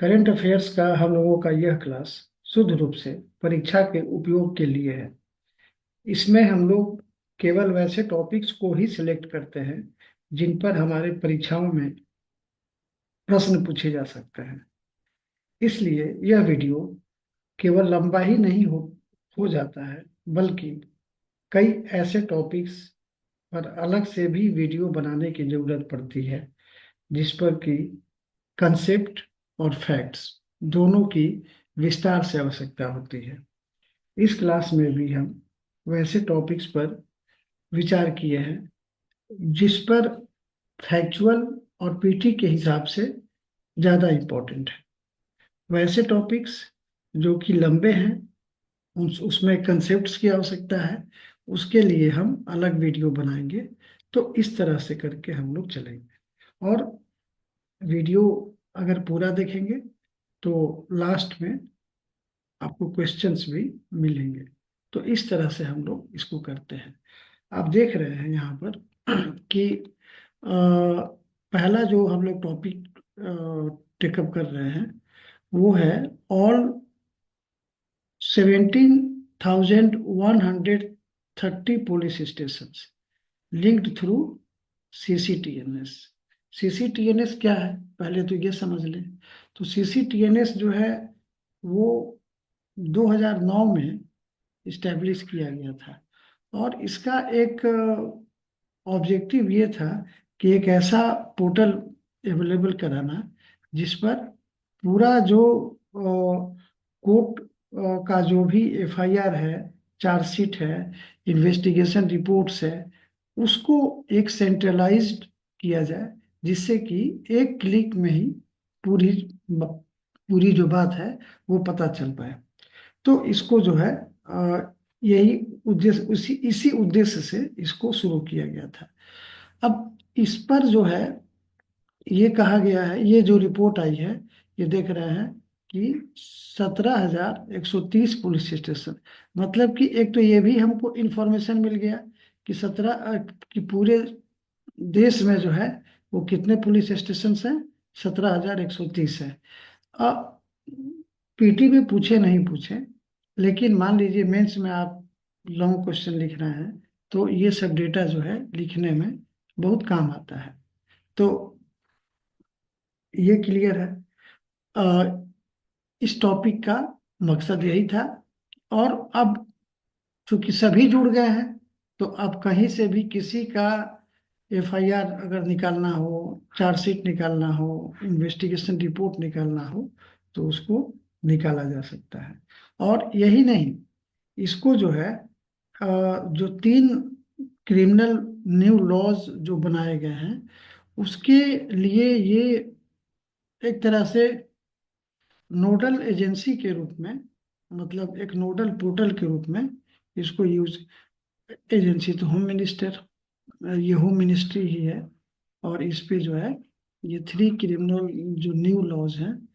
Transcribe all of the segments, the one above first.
Current affairs का हम लोगों का यह क्लास शुद्ध रूप से परीक्षा के उपयोग के लिए है। इसमें हम लोग केवल वैसे टॉपिक्स को ही सिलेक्ट करते हैं जिन पर हमारे परीक्षाओं में प्रश्न पूछे जा सकते हैं। इसलिए यह वीडियो केवल लंबा ही नहीं हो जाता है, बल्कि कई ऐसे टॉपिक्स पर अलग से भी वीडियो बनाने की जरूरत पड़ती है जिस पर कि कंसेप्ट और फैक्ट्स दोनों की विस्तार से आवश्यकता होती है। इस क्लास में भी हम वैसे टॉपिक्स पर विचार किए हैं जिस पर फैक्चुअल और पीटी के हिसाब से ज़्यादा इम्पोर्टेंट है। वैसे टॉपिक्स जो कि लंबे हैं, उसमें कंसेप्ट्स की आवश्यकता है, उसके लिए हम अलग वीडियो बनाएंगे। तो इस तरह से करके हम लोग चलेंगे। और वीडियो अगर पूरा देखेंगे तो लास्ट में आपको क्वेश्चंस भी मिलेंगे। तो इस तरह से हम लोग इसको करते हैं। आप देख रहे हैं यहाँ पर कि पहला जो हम लोग टॉपिक टेकअप कर रहे हैं वो है all 17,130 police station linked through CCTNS. CCTNS क्या है पहले तो ये समझ लें। तो सीसीटीएनएस जो है वो 2009 में इस्टेब्लिश किया गया था। और इसका एक ऑब्जेक्टिव ये था कि एक ऐसा पोर्टल अवेलेबल कराना जिस पर पूरा जो कोर्ट का जो भी एफआईआर है, चार्जशीट है, इन्वेस्टिगेशन रिपोर्ट्स है, उसको एक सेंट्रलाइज्ड किया जाए जिससे कि एक क्लिक में ही पूरी पूरी जो बात है वो पता चल पाए। तो इसको जो है यही उद्देश्य, उसी इसी उद्देश्य से इसको शुरू किया गया था। अब इस पर जो है ये कहा गया है, ये जो रिपोर्ट आई है, ये देख रहे हैं कि 17,130 पुलिस स्टेशन, मतलब कि एक तो ये भी हमको इंफॉर्मेशन मिल गया कि 17 कि पूरे देश में जो है वो कितने पुलिस स्टेशन हैं, 17,130 है। अब पीटी में पूछे नहीं पूछे, लेकिन मान लीजिए मेंस में आप लॉन्ग क्वेश्चन लिख रहे हैं तो ये सब डेटा जो है लिखने में बहुत काम आता है। तो ये क्लियर है। अ, इस टॉपिक का मकसद यही था। और अब चूंकि सभी जुड़ गए हैं तो अब कहीं से भी किसी का एफआईआर अगर निकालना हो, चार्जशीट निकालना हो, इन्वेस्टिगेशन रिपोर्ट निकालना हो तो उसको निकाला जा सकता है। और यही नहीं, इसको जो है जो 3 क्रिमिनल न्यू लॉज जो बनाए गए हैं उसके लिए ये एक तरह से नोडल एजेंसी के रूप में, मतलब एक नोडल पोर्टल के रूप में इसको यूज, एजेंसी तो होम मिनिस्टर, ये होम मिनिस्ट्री ही है। और इस पे जो है ये 3 क्रिमिनल जो न्यू लॉज हैं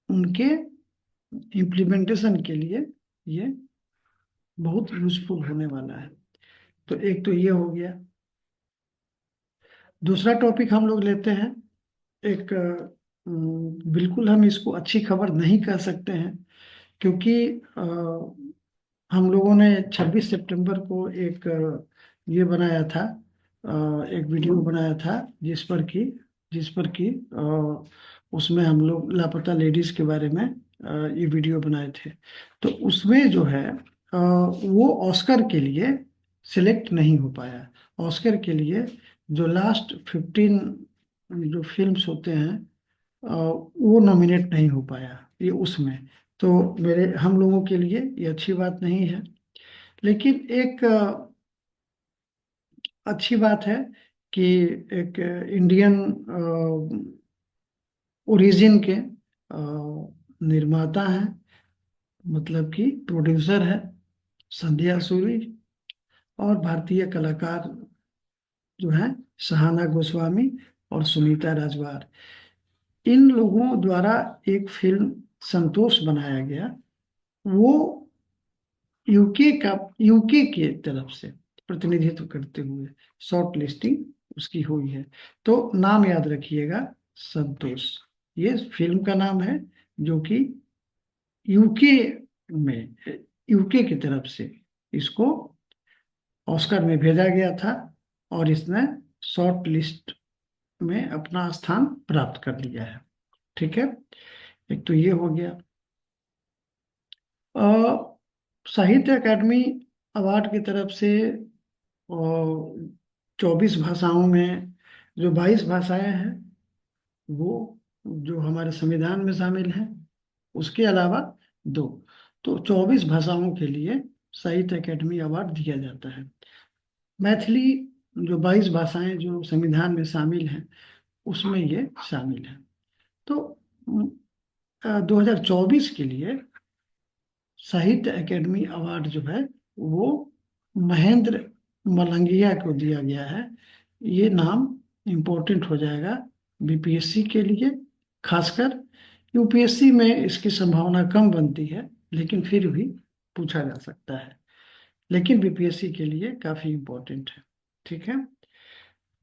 उनके इम्प्लीमेंटेशन के लिए ये बहुत यूजफुल होने वाला है। तो एक तो ये हो गया। दूसरा टॉपिक हम लोग लेते हैं एक बिल्कुल हम इसको अच्छी खबर नहीं कह सकते हैं क्योंकि हम लोगों ने 26 सितंबर को एक ये बनाया था, एक वीडियो बनाया था जिस पर कि उसमें हम लोग लापता लेडीज के बारे में ये वीडियो बनाए थे। तो उसमें जो है वो ऑस्कर के लिए सिलेक्ट नहीं हो पाया। ऑस्कर के लिए जो लास्ट 15 जो फिल्म्स होते हैं वो नॉमिनेट नहीं हो पाया ये उसमें। तो मेरे हम लोगों के लिए ये अच्छी बात नहीं है। लेकिन एक अच्छी बात है कि एक इंडियन ओरिजिन के निर्माता हैं, मतलब कि प्रोड्यूसर है संध्या सूरी, और भारतीय कलाकार जो है सहाना गोस्वामी और सुनीता राजवार, इन लोगों द्वारा एक फिल्म संतोष बनाया गया। वो यूके के तरफ से प्रतिनिधित्व करते हुए शॉर्ट लिस्टिंग उसकी हुई है। तो नाम याद रखिएगा, संतोष। ये फिल्म का नाम है, जो कि यूके में, यूके की तरफ से इसको ऑस्कर में भेजा गया था, और इसने शॉर्ट लिस्ट में अपना स्थान प्राप्त कर लिया है। ठीक है, एक तो ये हो गया। साहित्य अकादमी अवार्ड की तरफ से 24 भाषाओं में जो 22 भाषाएं हैं, वो जो हमारे संविधान में शामिल हैं, उसके अलावा दो, तो 24 भाषाओं के लिए साहित्य अकादमी अवार्ड दिया जाता है। मैथिली, जो 22 भाषाएं जो संविधान में शामिल हैं, उसमें ये शामिल है। तो 2024 के लिए साहित्य अकादमी अवार्ड जो है वो महेंद्र मलंगिया को दिया गया है। ये नाम इम्पोर्टेंट हो जाएगा बीपीएससी के लिए, खासकर यूपीएससी में इसकी संभावना कम बनती है, लेकिन फिर भी पूछा जा सकता है, लेकिन बीपीएससी के लिए काफी इम्पोर्टेंट है। ठीक है,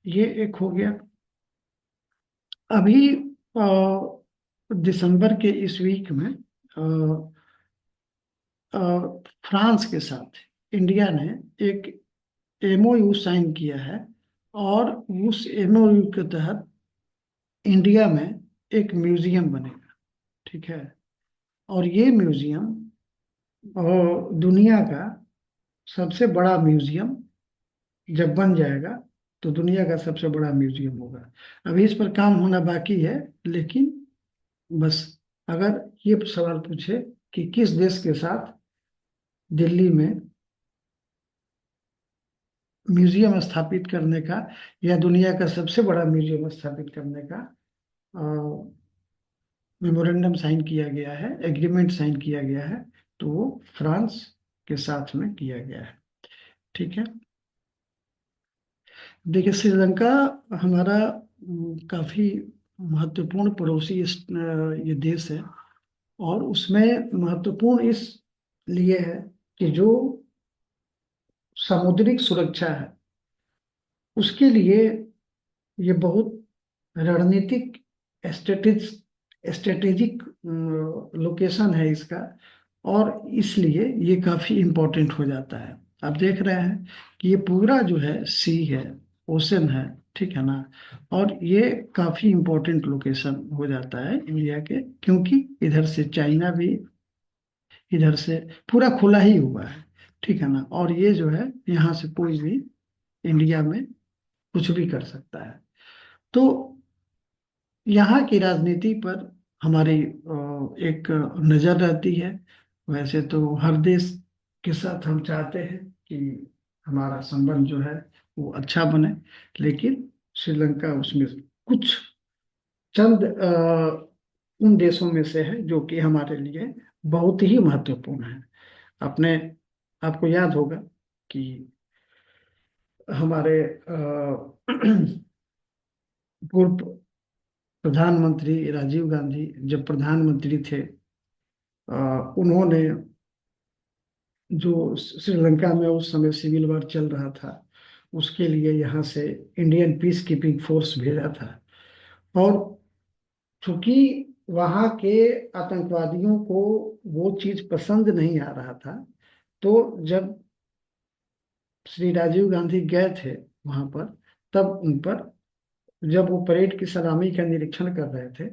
ये एक हो गया। अभी दिसंबर के इस वीक में अ, फ्रांस के साथ इंडिया ने एक एमओयू साइन किया है, और उस एमओयू के तहत इंडिया में एक म्यूजियम बनेगा। ठीक है, और ये म्यूजियम दुनिया का सबसे बड़ा म्यूजियम जब बन जाएगा, तो दुनिया का सबसे बड़ा म्यूजियम होगा। अभी इस पर काम होना बाकी है, लेकिन बस, अगर ये सवाल पूछे कि किस देश के साथ दिल्ली में म्यूजियम स्थापित करने का, या दुनिया का सबसे बड़ा म्यूजियम स्थापित करने का मेमोरेंडम साइन किया गया है, एग्रीमेंट साइन किया गया है, तो वो फ्रांस के साथ में किया गया है। ठीक है, देखिए, श्रीलंका हमारा काफी महत्वपूर्ण पड़ोसी ये देश है, और उसमें महत्वपूर्ण इस लिए है कि जो सामुद्रिक सुरक्षा है, उसके लिए ये बहुत रणनीतिक, स्ट्रेटेजिक लोकेशन है इसका, और इसलिए ये काफी इम्पोर्टेंट हो जाता है। आप देख रहे हैं कि ये पूरा जो है सी है, ओशन है, ठीक है ना, और ये काफी इम्पोर्टेंट लोकेशन हो जाता है इंडिया के, क्योंकि इधर से चाइना भी, इधर से पूरा खुला ही हुआ है। ठीक है ना, और ये जो है, यहाँ से कोई भी इंडिया में कुछ भी कर सकता है। तो यहाँ की राजनीति पर हमारी एक नजर रहती है। वैसे तो हर देश के साथ हम चाहते हैं कि हमारा संबंध जो है वो अच्छा बने, लेकिन श्रीलंका उसमें कुछ चंद उन देशों में से है जो कि हमारे लिए बहुत ही महत्वपूर्ण है। अपने आपको याद होगा कि हमारे पूर्व प्रधानमंत्री राजीव गांधी जब प्रधानमंत्री थे, उन्होंने, जो श्रीलंका में उस समय सिविल वार चल रहा था, उसके लिए यहाँ से इंडियन पीस कीपिंग फोर्स भेजा था। और चूंकि वहाँ के आतंकवादियों को वो चीज पसंद नहीं आ रहा था, तो जब श्री राजीव गांधी गए थे वहां पर, तब उन पर, जब वो परेड की सलामी का निरीक्षण कर रहे थे,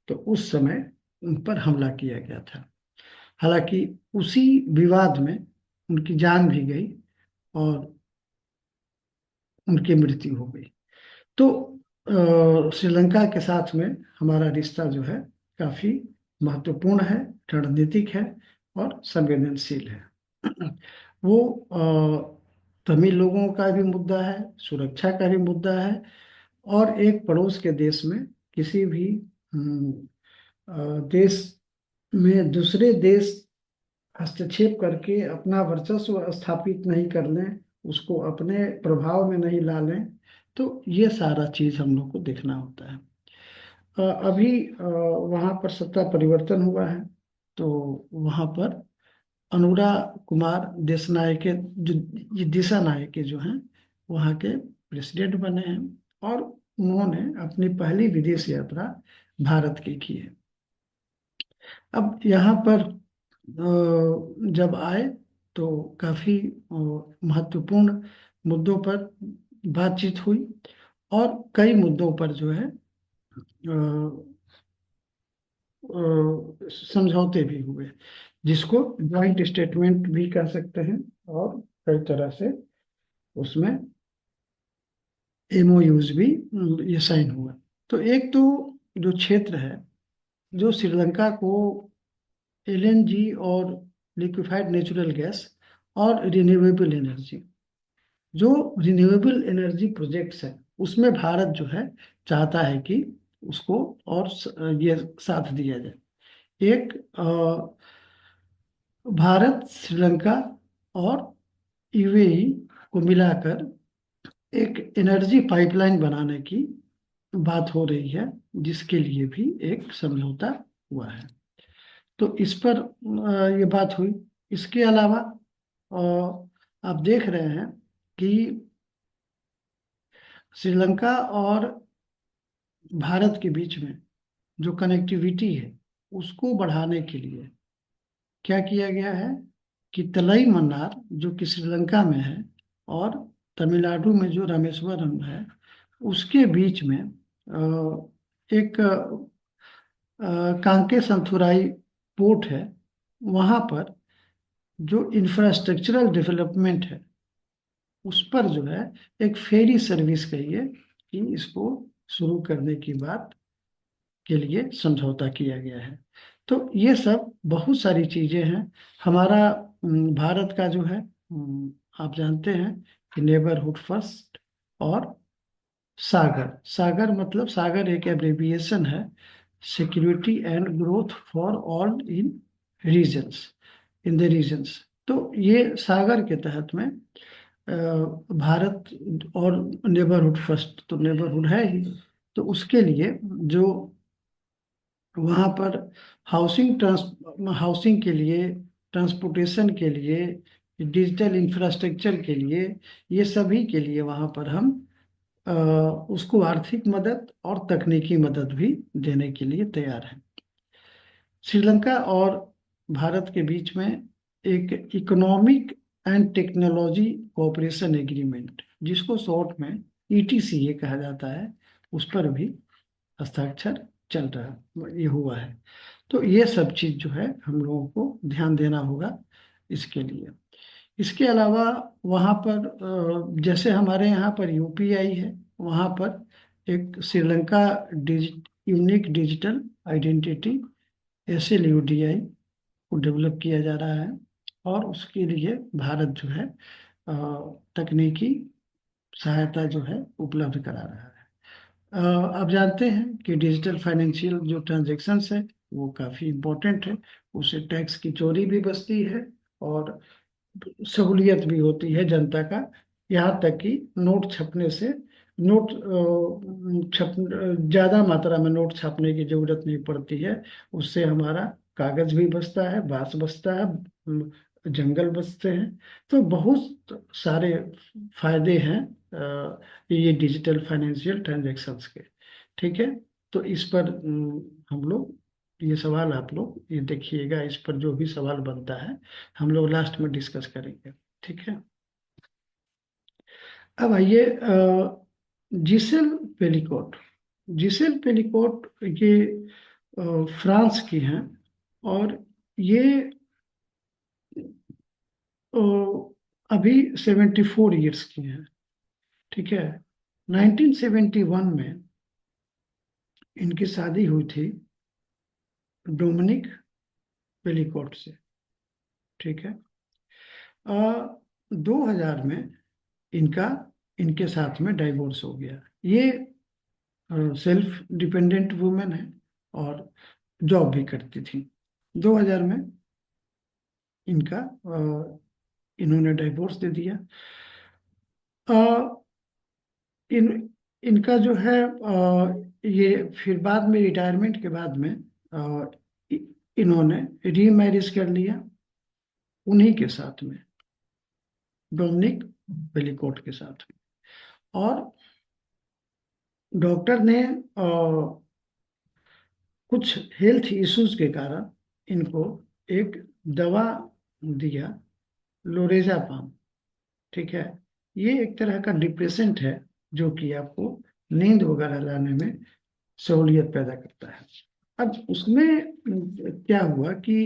तो उस समय उन पर हमला किया गया था। हालांकि उसी विवाद में उनकी जान भी गई, और उनकी मृत्यु हो गई। तो श्रीलंका के साथ में हमारा रिश्ता जो है काफी महत्वपूर्ण है, रणनीतिक है, और संवेदनशील है। वो तमिल लोगों का भी मुद्दा है, सुरक्षा का भी मुद्दा है, और एक पड़ोस के देश में किसी भी देश में दूसरे देश हस्तक्षेप करके अपना वर्चस्व स्थापित नहीं कर लें, उसको अपने प्रभाव में नहीं ला लें, तो ये सारा चीज हम लोग को देखना होता है। अभी वहाँ पर सत्ता परिवर्तन हुआ है, तो वहाँ पर अनुरा कुमार देशनायके, जो ये दिशा नायके जो हैं, वहाँ के प्रेसिडेंट बने हैं, और उन्होंने अपनी पहली विदेश यात्रा भारत की है। अब यहाँ पर जब आए तो काफी महत्वपूर्ण मुद्दों पर बातचीत हुई, और कई मुद्दों पर जो है समझौते भी हुए, जिसको ज्वाइंट स्टेटमेंट भी कह सकते हैं, और कई तरह से उसमें एमओयूज भी ये साइन हुआ। तो एक तो जो क्षेत्र है, जो श्रीलंका को एलएनजी और लिक्विफाइड नेचुरल गैस और रिन्यूएबल एनर्जी, जो रिन्यूएबल एनर्जी प्रोजेक्ट्स है, उसमें भारत जो है चाहता है कि उसको और ये साथ दिया जाए। एक भारत, श्रीलंका और यूएई को मिलाकर एक एनर्जी पाइपलाइन बनाने की बात हो रही है, जिसके लिए भी एक समझौता हुआ है। तो इस पर ये बात हुई। इसके अलावा आप देख रहे हैं कि श्रीलंका और भारत के बीच में जो कनेक्टिविटी है, उसको बढ़ाने के लिए क्या किया गया है कि तलई मन्नार, जो कि श्रीलंका में है, और तमिलनाडु में जो रामेश्वरम है, उसके बीच में एक कांके संथुराई पोर्ट है। वहाँ पर जो इंफ्रास्ट्रक्चरल डेवलपमेंट है, उस पर जो है एक फेरी सर्विस कहिए कि इसको शुरू करने की बात के लिए समझौता किया गया है। तो ये सब बहुत सारी चीजें हैं। हमारा भारत का जो है, आप जानते हैं कि नेबरहुड फर्स्ट, और सागर, सागर मतलब सागर एक एब्रेविएशन है, security and growth for all in regions, in the regions. तो ये सागर के तहत में भारत, और नेबरहुड फर्स्ट तो नेबरहुड है ही, तो उसके लिए जो वहाँ पर हाउसिंग के लिए, ट्रांसपोर्टेशन के लिए, डिजिटल इंफ्रास्ट्रक्चर के लिए, ये सभी के लिए वहाँ पर हम अ, उसको आर्थिक मदद और तकनीकी मदद भी देने के लिए तैयार हैं। श्रीलंका और भारत के बीच में एक economic and technology cooperation agreement, जिसको शॉर्ट में ईटीसीए कहा जाता है, उस पर भी हस्ताक्षर चल रहा, ये हुआ है। तो ये सब चीज जो है हम लोगों को ध्यान देना होगा इसके लिए। इसके अलावा वहाँ पर जैसे हमारे यहाँ पर यूपीआई है, वहाँ पर एक श्रीलंका यूनिक डिजिटल आइडेंटिटी एसएलयूडीआई को डेवलप किया जा रहा है, और उसके लिए भारत जो है तकनीकी सहायता जो है उपलब्ध करा रहा है। आप जानते हैं कि डिजिटल फाइनेंशियल जो ट्रांजेक्शन्स है, वो काफ़ी इम्पोर्टेंट है। उससे टैक्स की चोरी भी बचती है, और सहूलियत भी होती है जनता का। यहाँ तक कि नोट छपने से, नोट छप ज़्यादा मात्रा में नोट छापने की जरूरत नहीं पड़ती है। उससे हमारा कागज भी बचता है, बांस बचता है, जंगल बचते हैं। तो बहुत सारे फायदे हैं ये डिजिटल फाइनेंशियल ट्रांजैक्शंस के। ठीक है। तो इस पर हम लोग, ये सवाल आप लोग ये देखिएगा, इस पर जो भी सवाल बनता है हम लोग लास्ट में डिस्कस करेंगे। ठीक है। अब आइए जिसेल पेलिकोट। जिसेल पेलिकोट ये फ्रांस की हैं, और ये अ, अभी 74 ईयर्स की हैं। ठीक है। 1971 में इनकी शादी हुई थी डोमिनिक पेलिकोट से। ठीक है। 2000 में इनका इनके साथ में डाइवोर्स हो गया। ये सेल्फ डिपेंडेंट वुमेन है, और जॉब भी करती थी। 2000 में इनका इन्होंने डाइवोर्स दे दिया। अ, इन इनका जो है ये फिर बाद में, रिटायरमेंट के बाद में इ- इन्होंने रीमैरिज कर लिया उन्हीं के साथ में, डोमिनिक पेलिकोट के साथ में। और डॉक्टर ने कुछ हेल्थ इश्यूज के कारण इनको एक दवा दिया, लोरेजापाम। ठीक है, ये एक तरह का डिप्रेसेंट है जो कि आपको नींद वगैरह लाने में सहूलियत पैदा करता है। अब उसमें क्या हुआ कि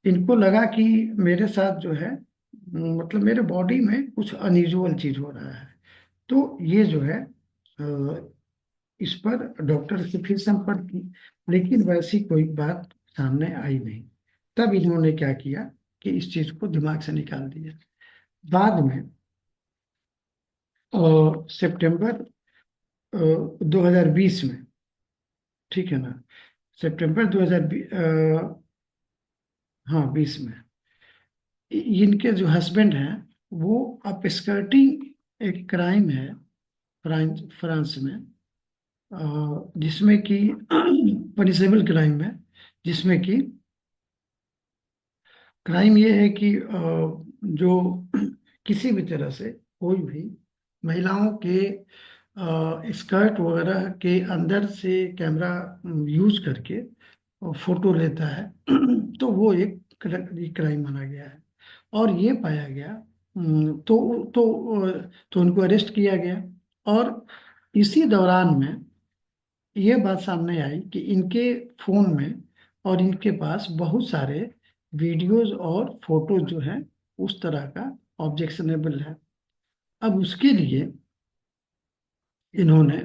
इनको लगा कि मेरे साथ जो है, मतलब मेरे बॉडी में कुछ अनयूजुअल चीज हो रहा है। तो ये जो है इस पर डॉक्टर से फिर संपर्क की, लेकिन वैसी कोई बात सामने आई नहीं। तब इन्होंने क्या किया कि इस चीज को दिमाग से निकाल दिया। बाद में सितंबर 2020 में, ठीक है ना, सितंबर 2020, हाँ 20 में, इनके जो हस्बैंड हैं वो अपस्कर्टिंग एक क्राइम है फ्रांस फ्रांस में, जिसमें कि पनिशेबल क्राइम है, जिसमें कि क्राइम ये है कि जो किसी भी तरह से कोई भी महिलाओं के स्कर्ट वगैरह के अंदर से कैमरा यूज करके फोटो लेता है तो वो एक क्राइम माना गया है। और ये पाया गया, तो उनको अरेस्ट किया गया। और इसी दौरान में ये बात सामने आई कि इनके फोन में और इनके पास बहुत सारे वीडियोज और फोटोज जो हैं उस तरह का ऑब्जेक्शनेबल है। अब उसके लिए इन्होंने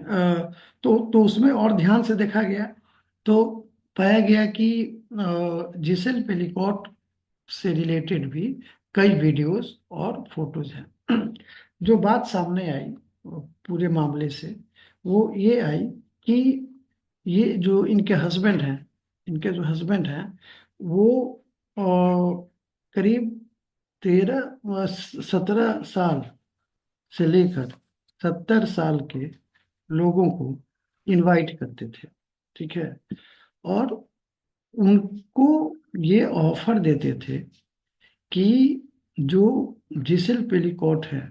तो उसमें और ध्यान से देखा गया तो पाया गया कि जिसेल पेलिकॉट से रिलेटेड भी कई वीडियोस और फोटोज हैं। जो बात सामने आई पूरे मामले से वो ये आई कि ये जो इनके हस्बैंड हैं, इनके जो हस्बैंड हैं वो अ, करीब 17 साल से लेकर 70 साल के लोगों को इनवाइट करते थे। ठीक है, और उनको ये ऑफर देते थे कि जो जिसेल पेलिकॉट है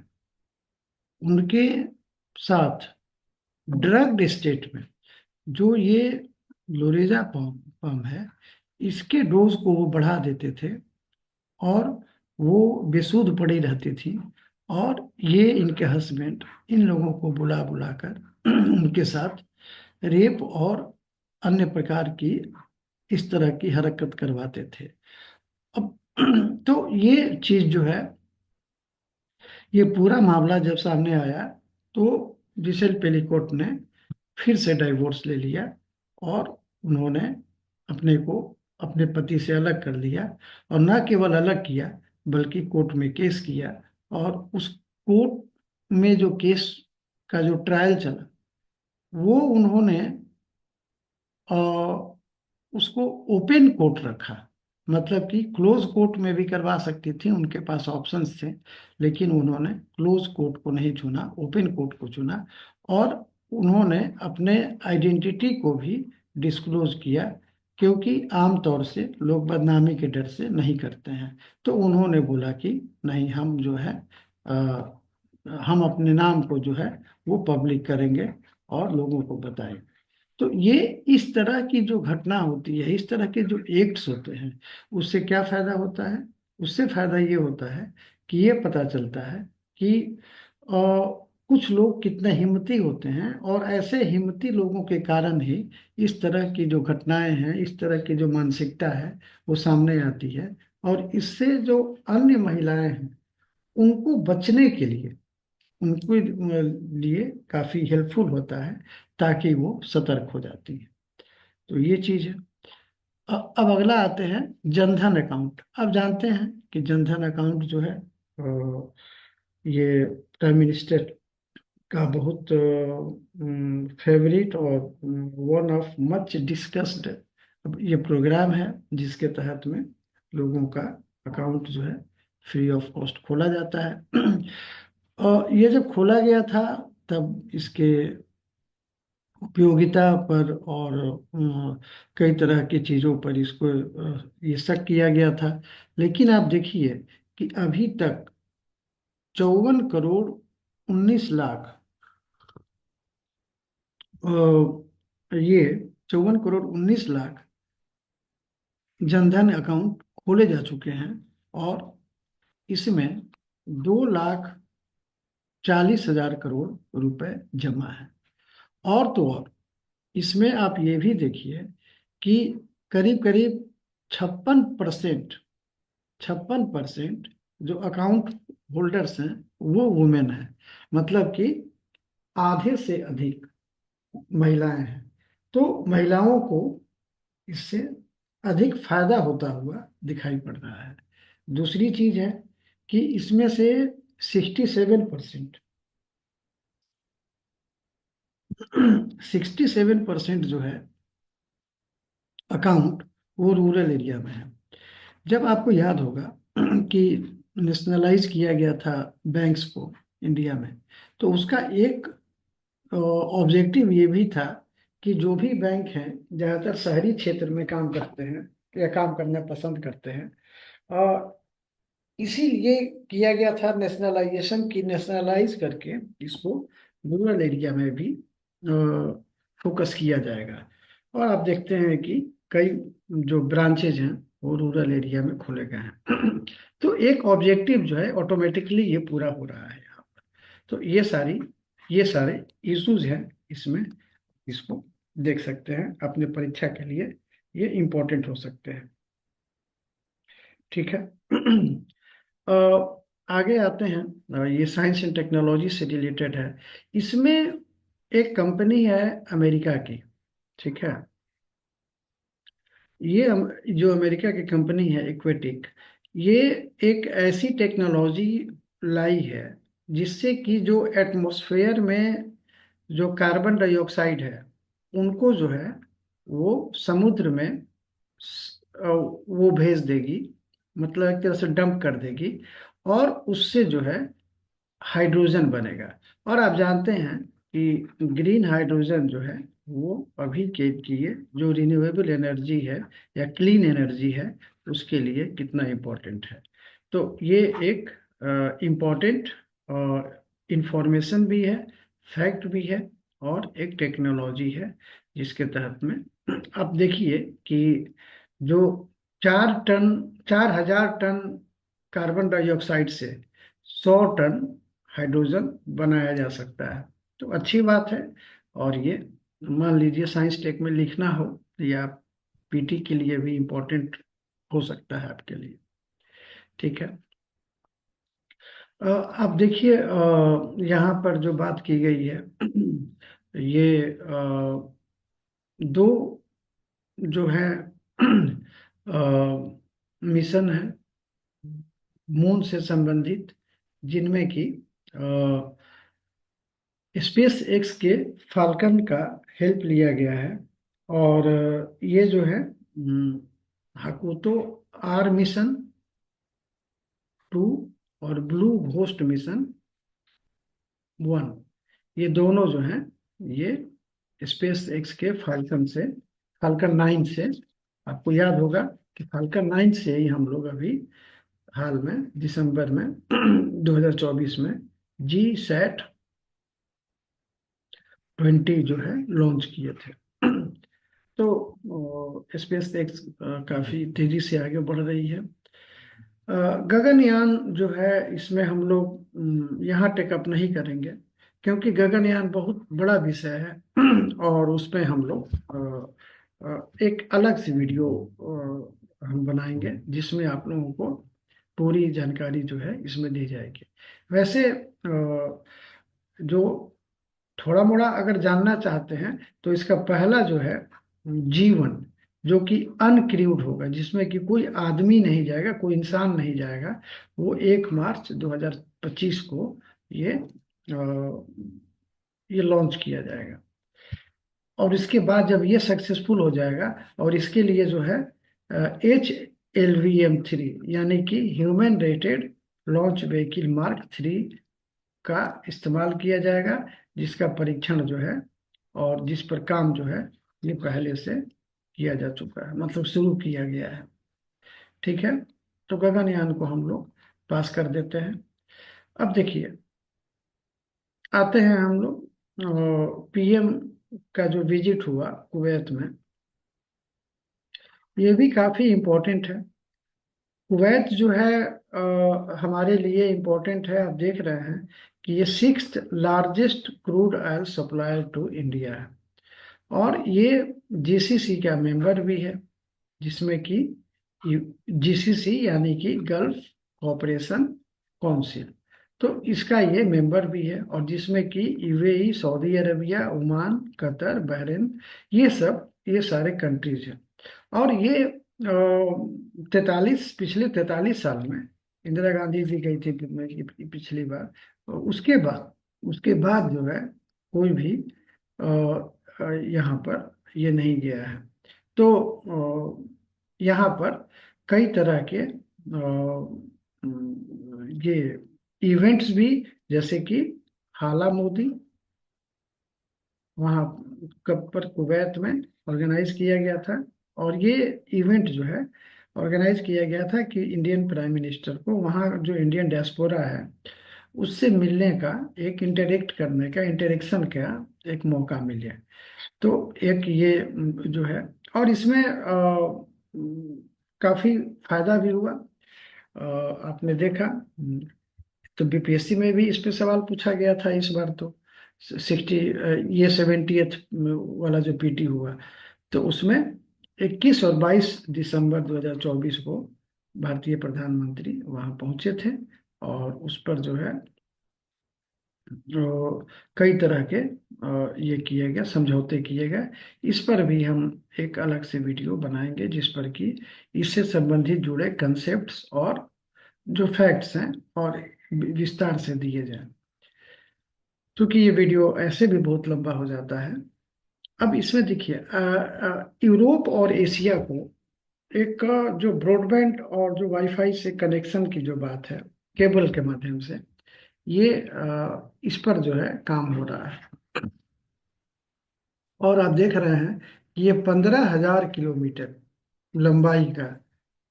उनके साथ ड्रग्ड स्टेट में जो ये लोरेजा पम पम है इसके डोज को वो बढ़ा देते थे, और वो बेसुध पड़ी रहती थी। और ये इनके हस्बैंड इन लोगों को बुला बुलाकर उनके साथ रेप और अन्य प्रकार की इस तरह की हरकत करवाते थे। अब तो ये चीज जो है, ये पूरा मामला जब सामने आया तो जिसेल पेलिकोट ने फिर से डाइवोर्स ले लिया और उन्होंने अपने को अपने पति से अलग कर लिया। और न केवल अलग किया बल्कि कोर्ट में केस किया। और उस कोर्ट में जो केस का जो ट्रायल चला वो उन्होंने अ, उसको ओपन कोर्ट रखा। मतलब कि क्लोज कोर्ट में भी करवा सकती थी, उनके पास ऑप्शंस थे, लेकिन उन्होंने क्लोज कोर्ट को नहीं चुना, ओपन कोर्ट को चुना। और उन्होंने अपने आइडेंटिटी को भी डिस्क्लोज किया, क्योंकि आमतौर से लोग बदनामी के डर से नहीं करते हैं। तो उन्होंने बोला कि नहीं, हम जो है अ, हम अपने नाम को जो है वो पब्लिक करेंगे और लोगों को बताएंगे। तो ये इस तरह की जो घटना होती है, इस तरह के जो एक्ट्स होते हैं, उससे क्या फायदा होता है? उससे फायदा ये होता है कि ये पता चलता है कि कुछ लोग कितने हिम्मती होते हैं, और ऐसे हिम्मती लोगों के कारण ही इस तरह की जो घटनाएं हैं, इस तरह की जो मानसिकता है वो सामने आती है। और इससे जो अन्य महिलाएं हैं उनको बचने के लिए, उनको लिए काफी हेल्पफुल होता है, ताकि वो सतर्क हो जाती है। तो ये चीज है। अब अगला आते हैं जनधन अकाउंट। अब जानते हैं कि जनधन अकाउंट जो है ये प्राइम मिनिस्टर का बहुत फेवरेट और वन ऑफ मच डिस्कस्ड ये प्रोग्राम है, जिसके तहत में लोगों का अकाउंट जो है फ्री ऑफ कॉस्ट खोला जाता है। और ये जब खोला गया था तब इसके उपयोगिता पर और कई तरह की चीज़ों पर इसको ये शक किया गया था। लेकिन आप देखिए कि अभी तक 54 करोड़ 19 लाख ये 54 करोड़ 19 लाख जनधन अकाउंट खोले जा चुके हैं, और इसमें 2,40,000 करोड़ रुपए जमा है। और तो और इसमें आप ये भी देखिए कि करीब करीब 56% 56% जो अकाउंट होल्डर्स हैं वो वुमेन है। मतलब कि आधे से अधिक महिलाएं हैं। तो महिलाओं को इससे अधिक फायदा होता हुआ दिखाई पड़ रहा है। दूसरी चीज है कि इसमें से 67% 67% जो है अकाउंट वो रूरल एरिया में है। जब आपको याद होगा कि नेशनलाइज किया गया था बैंक्स को इंडिया में, तो उसका एक ऑब्जेक्टिव ये भी था कि जो भी बैंक हैं ज़्यादातर शहरी क्षेत्र में काम करते हैं या काम करना पसंद करते हैं, और इसीलिए किया गया था नेशनलाइजेशन की, नेशनलाइज करके इसको रूरल एरिया में भी फोकस किया जाएगा। और आप देखते हैं कि कई जो ब्रांचेज हैं वो रूरल एरिया में खोले गए हैं। तो एक ऑब्जेक्टिव जो है ऑटोमेटिकली ये पूरा हो रहा है यहाँ पर। तो ये सारे इश्यूज हैं इसमें, इसको देख सकते हैं अपने परीक्षा के लिए, ये इम्पोर्टेंट हो सकते हैं। ठीक है। आगे आते हैं। ये साइंस एंड टेक्नोलॉजी से रिलेटेड है। इसमें एक कंपनी है अमेरिका की। ठीक है। जो अमेरिका की कंपनी है इक्वेटिक, ये एक ऐसी टेक्नोलॉजी लाई है जिससे कि जो एटमॉस्फेयर में जो कार्बन डाइऑक्साइड है उनको जो है वो समुद्र में वो भेज देगी, मतलब एक तरह से डंप कर देगी, और उससे जो है हाइड्रोजन बनेगा। और आप जानते हैं कि ग्रीन हाइड्रोजन जो है वो अभी के लिए जो रिन्यूएबल एनर्जी है या क्लीन एनर्जी है उसके लिए कितना इम्पोर्टेंट है। तो ये एक इम्पोर्टेंट इंफॉर्मेशन भी है, फैक्ट भी है, और एक टेक्नोलॉजी है जिसके तहत में आप देखिए कि जो 4 टन 4,000 टन कार्बन डाइऑक्साइड से 100 टन हाइड्रोजन बनाया जा सकता है। तो अच्छी बात है। और ये मान लीजिए साइंस टेक में लिखना हो या पीटी के लिए भी इम्पोर्टेंट हो सकता है आपके लिए। ठीक है। अब देखिए यहाँ पर जो बात की गई है ये दो जो है मिशन है मून से संबंधित, जिनमें कि स्पेस एक्स के फाल्कन का हेल्प लिया गया है। और ये जो है हाकुतो R मिशन 2 और ब्लू घोस्ट मिशन 1, ये दोनों जो हैं ये स्पेस एक्स के फाल्कन 9 से, आपको याद होगा कि फाल्कन 9 से ही हम लोग अभी हाल में दिसंबर में 2024 में GSAT-20 जो है लॉन्च किए थे। तो स्पेस एक्स काफी तेजी से आगे बढ़ रही है। गगनयान जो है इसमें हम लोग यहाँ टेकअप नहीं करेंगे, क्योंकि गगनयान बहुत बड़ा विषय है और उस पे हम लोग एक अलग से वीडियो हम बनाएंगे जिसमें आप लोगों को पूरी जानकारी जो है इसमें दी जाएगी। वैसे जो थोड़ा मोड़ा अगर जानना चाहते हैं तो इसका पहला जो है जीवन, जो कि अनक्रूड होगा, जिसमें कि कोई आदमी नहीं जाएगा, कोई इंसान नहीं जाएगा, वो 1 मार्च 2025 को ये ये लॉन्च किया जाएगा। और इसके बाद जब ये सक्सेसफुल हो जाएगा और इसके लिए जो है HLVM-3 यानी कि human rated launch vehicle Mark 3 का इस्तेमाल किया जाएगा, जिसका परीक्षण जो है और जिस पर काम जो है ये पहले से किया जा चुका है, मतलब शुरू किया गया है। ठीक है। तो गगनयान को हम लोग पास कर देते हैं। अब देखिए आते हैं हम लोग PM का जो विजिट हुआ कुवैत में, ये भी काफी इम्पोर्टेंट है। कुवैत जो है हमारे लिए इम्पोर्टेंट है। आप देख रहे हैं कि ये sixth largest crude oil supplier to India है, और ये जीसीसी का मेंबर भी है, जिसमें कि जीसीसी यानी कि गल्फ कॉपरेशन काउंसिल, तो इसका ये मेंबर भी है, और जिसमें कि UAE, Saudi Arabia, Oman, Qatar, Bahrain, ये सारे कंट्रीज हैं। और ये 43 पिछले 43 साल में इंदिरा गांधी जी गई थी पिछली बार, और उसके बाद जो है कोई भी यहाँ पर ये नहीं गया है। तो यहाँ पर कई तरह के ये इवेंट्स भी, जैसे कि हाला मोदी वहाँ कब पर कुवैत में ऑर्गेनाइज किया गया था। और ये इवेंट जो है ऑर्गेनाइज किया गया था कि इंडियन प्राइम मिनिस्टर को वहाँ जो इंडियन डियास्पोरा है उससे मिलने का, एक इंटरेक्ट करने का, इंटरेक्शन का एक मौका मिले। तो एक ये जो है, और इसमें काफी फायदा भी हुआ। आपने देखा, तो बीपीएससी में भी इस पे सवाल पूछा गया था इस बार। तो 60, ये 70th वाला जो पीटी हुआ, तो उसमें 21 और 22 दिसंबर 2024 को भारतीय प्रधानमंत्री वहां पहुंचे थे, और उस पर जो है कई तरह के ये किए गए, समझौते किए गए। इस पर भी हम एक अलग से वीडियो बनाएंगे, जिस पर कि इससे संबंधित जुड़े कंसेप्ट्स और जो फैक्ट्स हैं और विस्तार से दिए जाएं, क्योंकि ये वीडियो ऐसे भी बहुत लंबा हो जाता है। अब इसमें देखिए, यूरोप और एशिया को एक जो ब्रॉडबैंड और जो वाईफाई से कनेक्शन की जो बात है, केबल के माध्यम से, ये इस पर जो है काम हो रहा है। और आप देख रहे हैं कि ये 15,000 किलोमीटर लंबाई का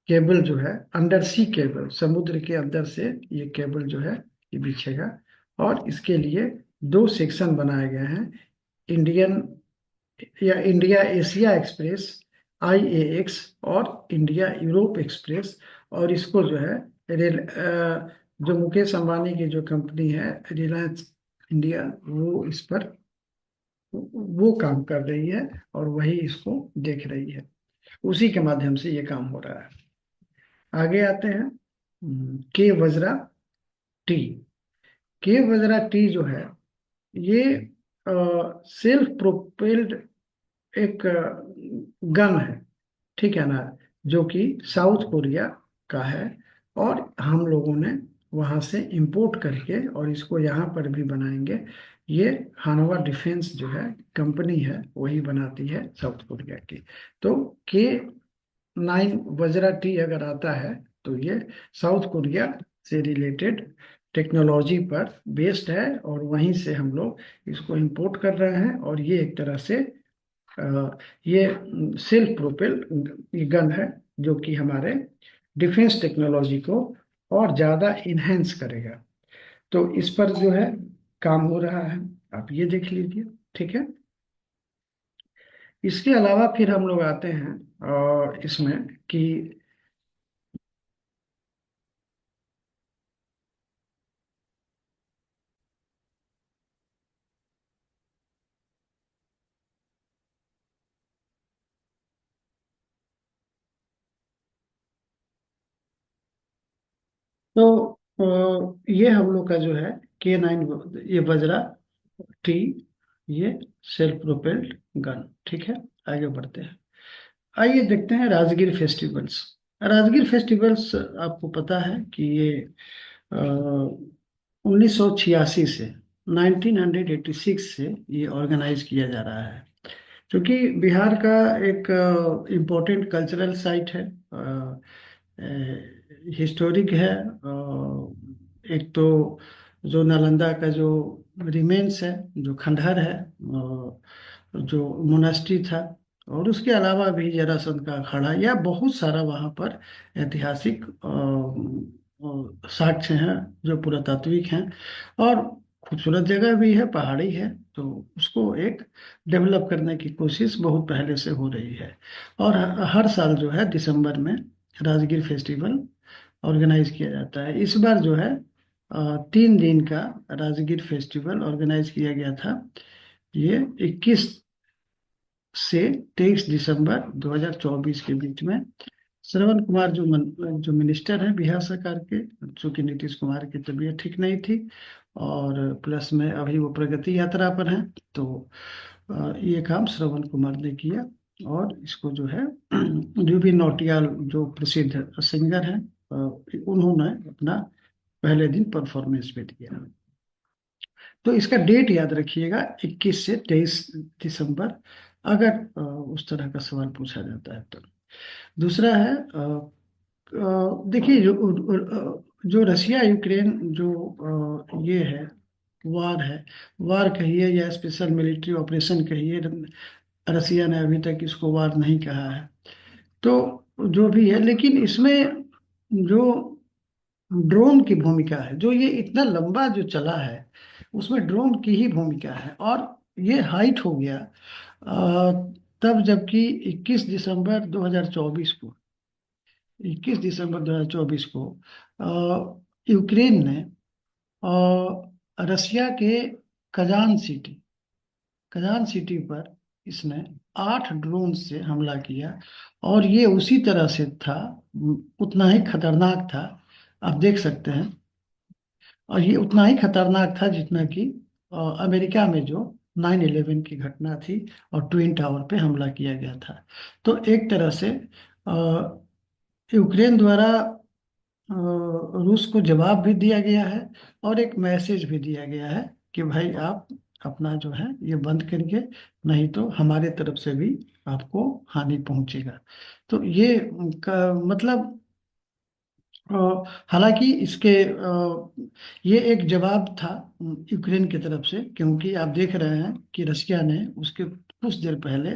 केबल जो है, अंडर सी केबल, समुद्र के अंदर से ये केबल जो है ये बिछेगा। और इसके लिए दो सेक्शन बनाए गए हैं, इंडियन या इंडिया एशिया एक्सप्रेस, IAX, और इंडिया यूरोप एक्सप्रेस। और इसको जो है जो मुकेश अंबानी की जो कंपनी है रिलायंस इंडिया, वो इस पर वो काम कर रही है, और वही इसको देख रही है। उसी के माध्यम से ये काम हो रहा है। आगे आते हैं, के वज्रा टी। के वज्रा टी जो है, ये सेल्फ प्रोपेल्ड एक गन है, ठीक है ना, जो कि साउथ कोरिया का है। और हम लोगों ने वहां से इंपोर्ट करके और इसको यहाँ पर भी बनाएंगे। ये हानवा डिफेंस जो है कंपनी है, वही बनाती है साउथ कोरिया की। तो K9 वज्रा टी अगर आता है, तो ये साउथ कोरिया से रिलेटेड टेक्नोलॉजी पर बेस्ड है, और वहीं से हम लोग इसको इंपोर्ट कर रहे हैं। और ये एक तरह से ये सेल्फ प्रोपेल गन है, जो कि हमारे डिफेंस टेक्नोलॉजी को और ज़्यादा इन्हेंस करेगा। तो इस पर जो है काम हो रहा है, आप ये देख लीजिए, ठीक है। इसके अलावा फिर हम लोग आते हैं और इसमें कि तो ये हम लोग का जो है K9, ये वज्रा टी, ये सेल्फ प्रोपेल्ड गन, ठीक है। आगे बढ़ते हैं। आइए देखते हैं राजगीर फेस्टिवल्स। राजगीर फेस्टिवल्स आपको पता है कि ये 1986 से 1986 से ये ऑर्गेनाइज किया जा रहा है, क्योंकि बिहार का एक इम्पोर्टेंट कल्चरल साइट है, हिस्टोरिक है। एक तो जो नालंदा का जो रिमेन्स है, जो खंडहर है, जो मोनास्ट्री था, और उसके अलावा भी जरासंध का अखाड़ा, या बहुत सारा वहाँ पर ऐतिहासिक साक्ष्य हैं जो पुरातात्विक हैं। और खूबसूरत जगह भी है, पहाड़ी है, तो उसको एक डेवलप करने की कोशिश बहुत पहले से हो रही है। और हर साल जो है दिसंबर में राजगीर फेस्टिवल ऑर्गेनाइज किया जाता है। इस बार जो है 3 दिन का राजगीर फेस्टिवल ऑर्गेनाइज किया गया था। ये 21 से 23 दिसंबर 2024 के बीच में। श्रवण कुमार जो मिनिस्टर हैं बिहार सरकार के, चूंकि नीतीश कुमार की तबीयत ठीक नहीं थी, और प्लस में अभी वो प्रगति यात्रा पर हैं, तो ये काम श्रवण कुमार ने किया। और इसको जो है जुबिन नौटियाल जो प्रसिद्ध सिंगर हैं, उन्होंने अपना पहले दिन परफॉर्मेंस भी दिया। तो इसका डेट याद रखिएगा, 21 से 23 दिसंबर, अगर उस तरह का सवाल पूछा जाता है तो। दूसरा है, देखिए, जो रशिया यूक्रेन जो ये है, वार है, वार कहिए या स्पेशल मिलिट्री ऑपरेशन कहिए, रसिया ने अभी तक इसको वार नहीं कहा है। तो जो भी है, लेकिन इसमें जो ड्रोन की भूमिका है, जो ये इतना लंबा जो चला है, उसमें ड्रोन की ही भूमिका है। और ये हाइट हो गया तब जबकि 21 दिसंबर 2024 को 21 दिसंबर 2024 को यूक्रेन ने रसिया के कजान सिटी कजान सिटी पर इसने 8 ड्रोन से हमला किया। और ये उसी तरह से था, उतना ही खतरनाक था, आप देख सकते हैं। और ये उतना ही खतरनाक था जितना कि अमेरिका में जो 9/11 की घटना थी और ट्विन टावर पे हमला किया गया था। तो एक तरह से यूक्रेन द्वारा रूस को जवाब भी दिया गया है, और एक मैसेज भी दिया गया है कि भाई आप अपना जो है ये बंद करिए, नहीं तो हमारे तरफ से भी आपको हानि पहुंचेगा। तो ये मतलब अ, हालांकि इसके ये एक जवाब था यूक्रेन की तरफ से, क्योंकि आप देख रहे हैं कि रशिया ने उसके कुछ देर पहले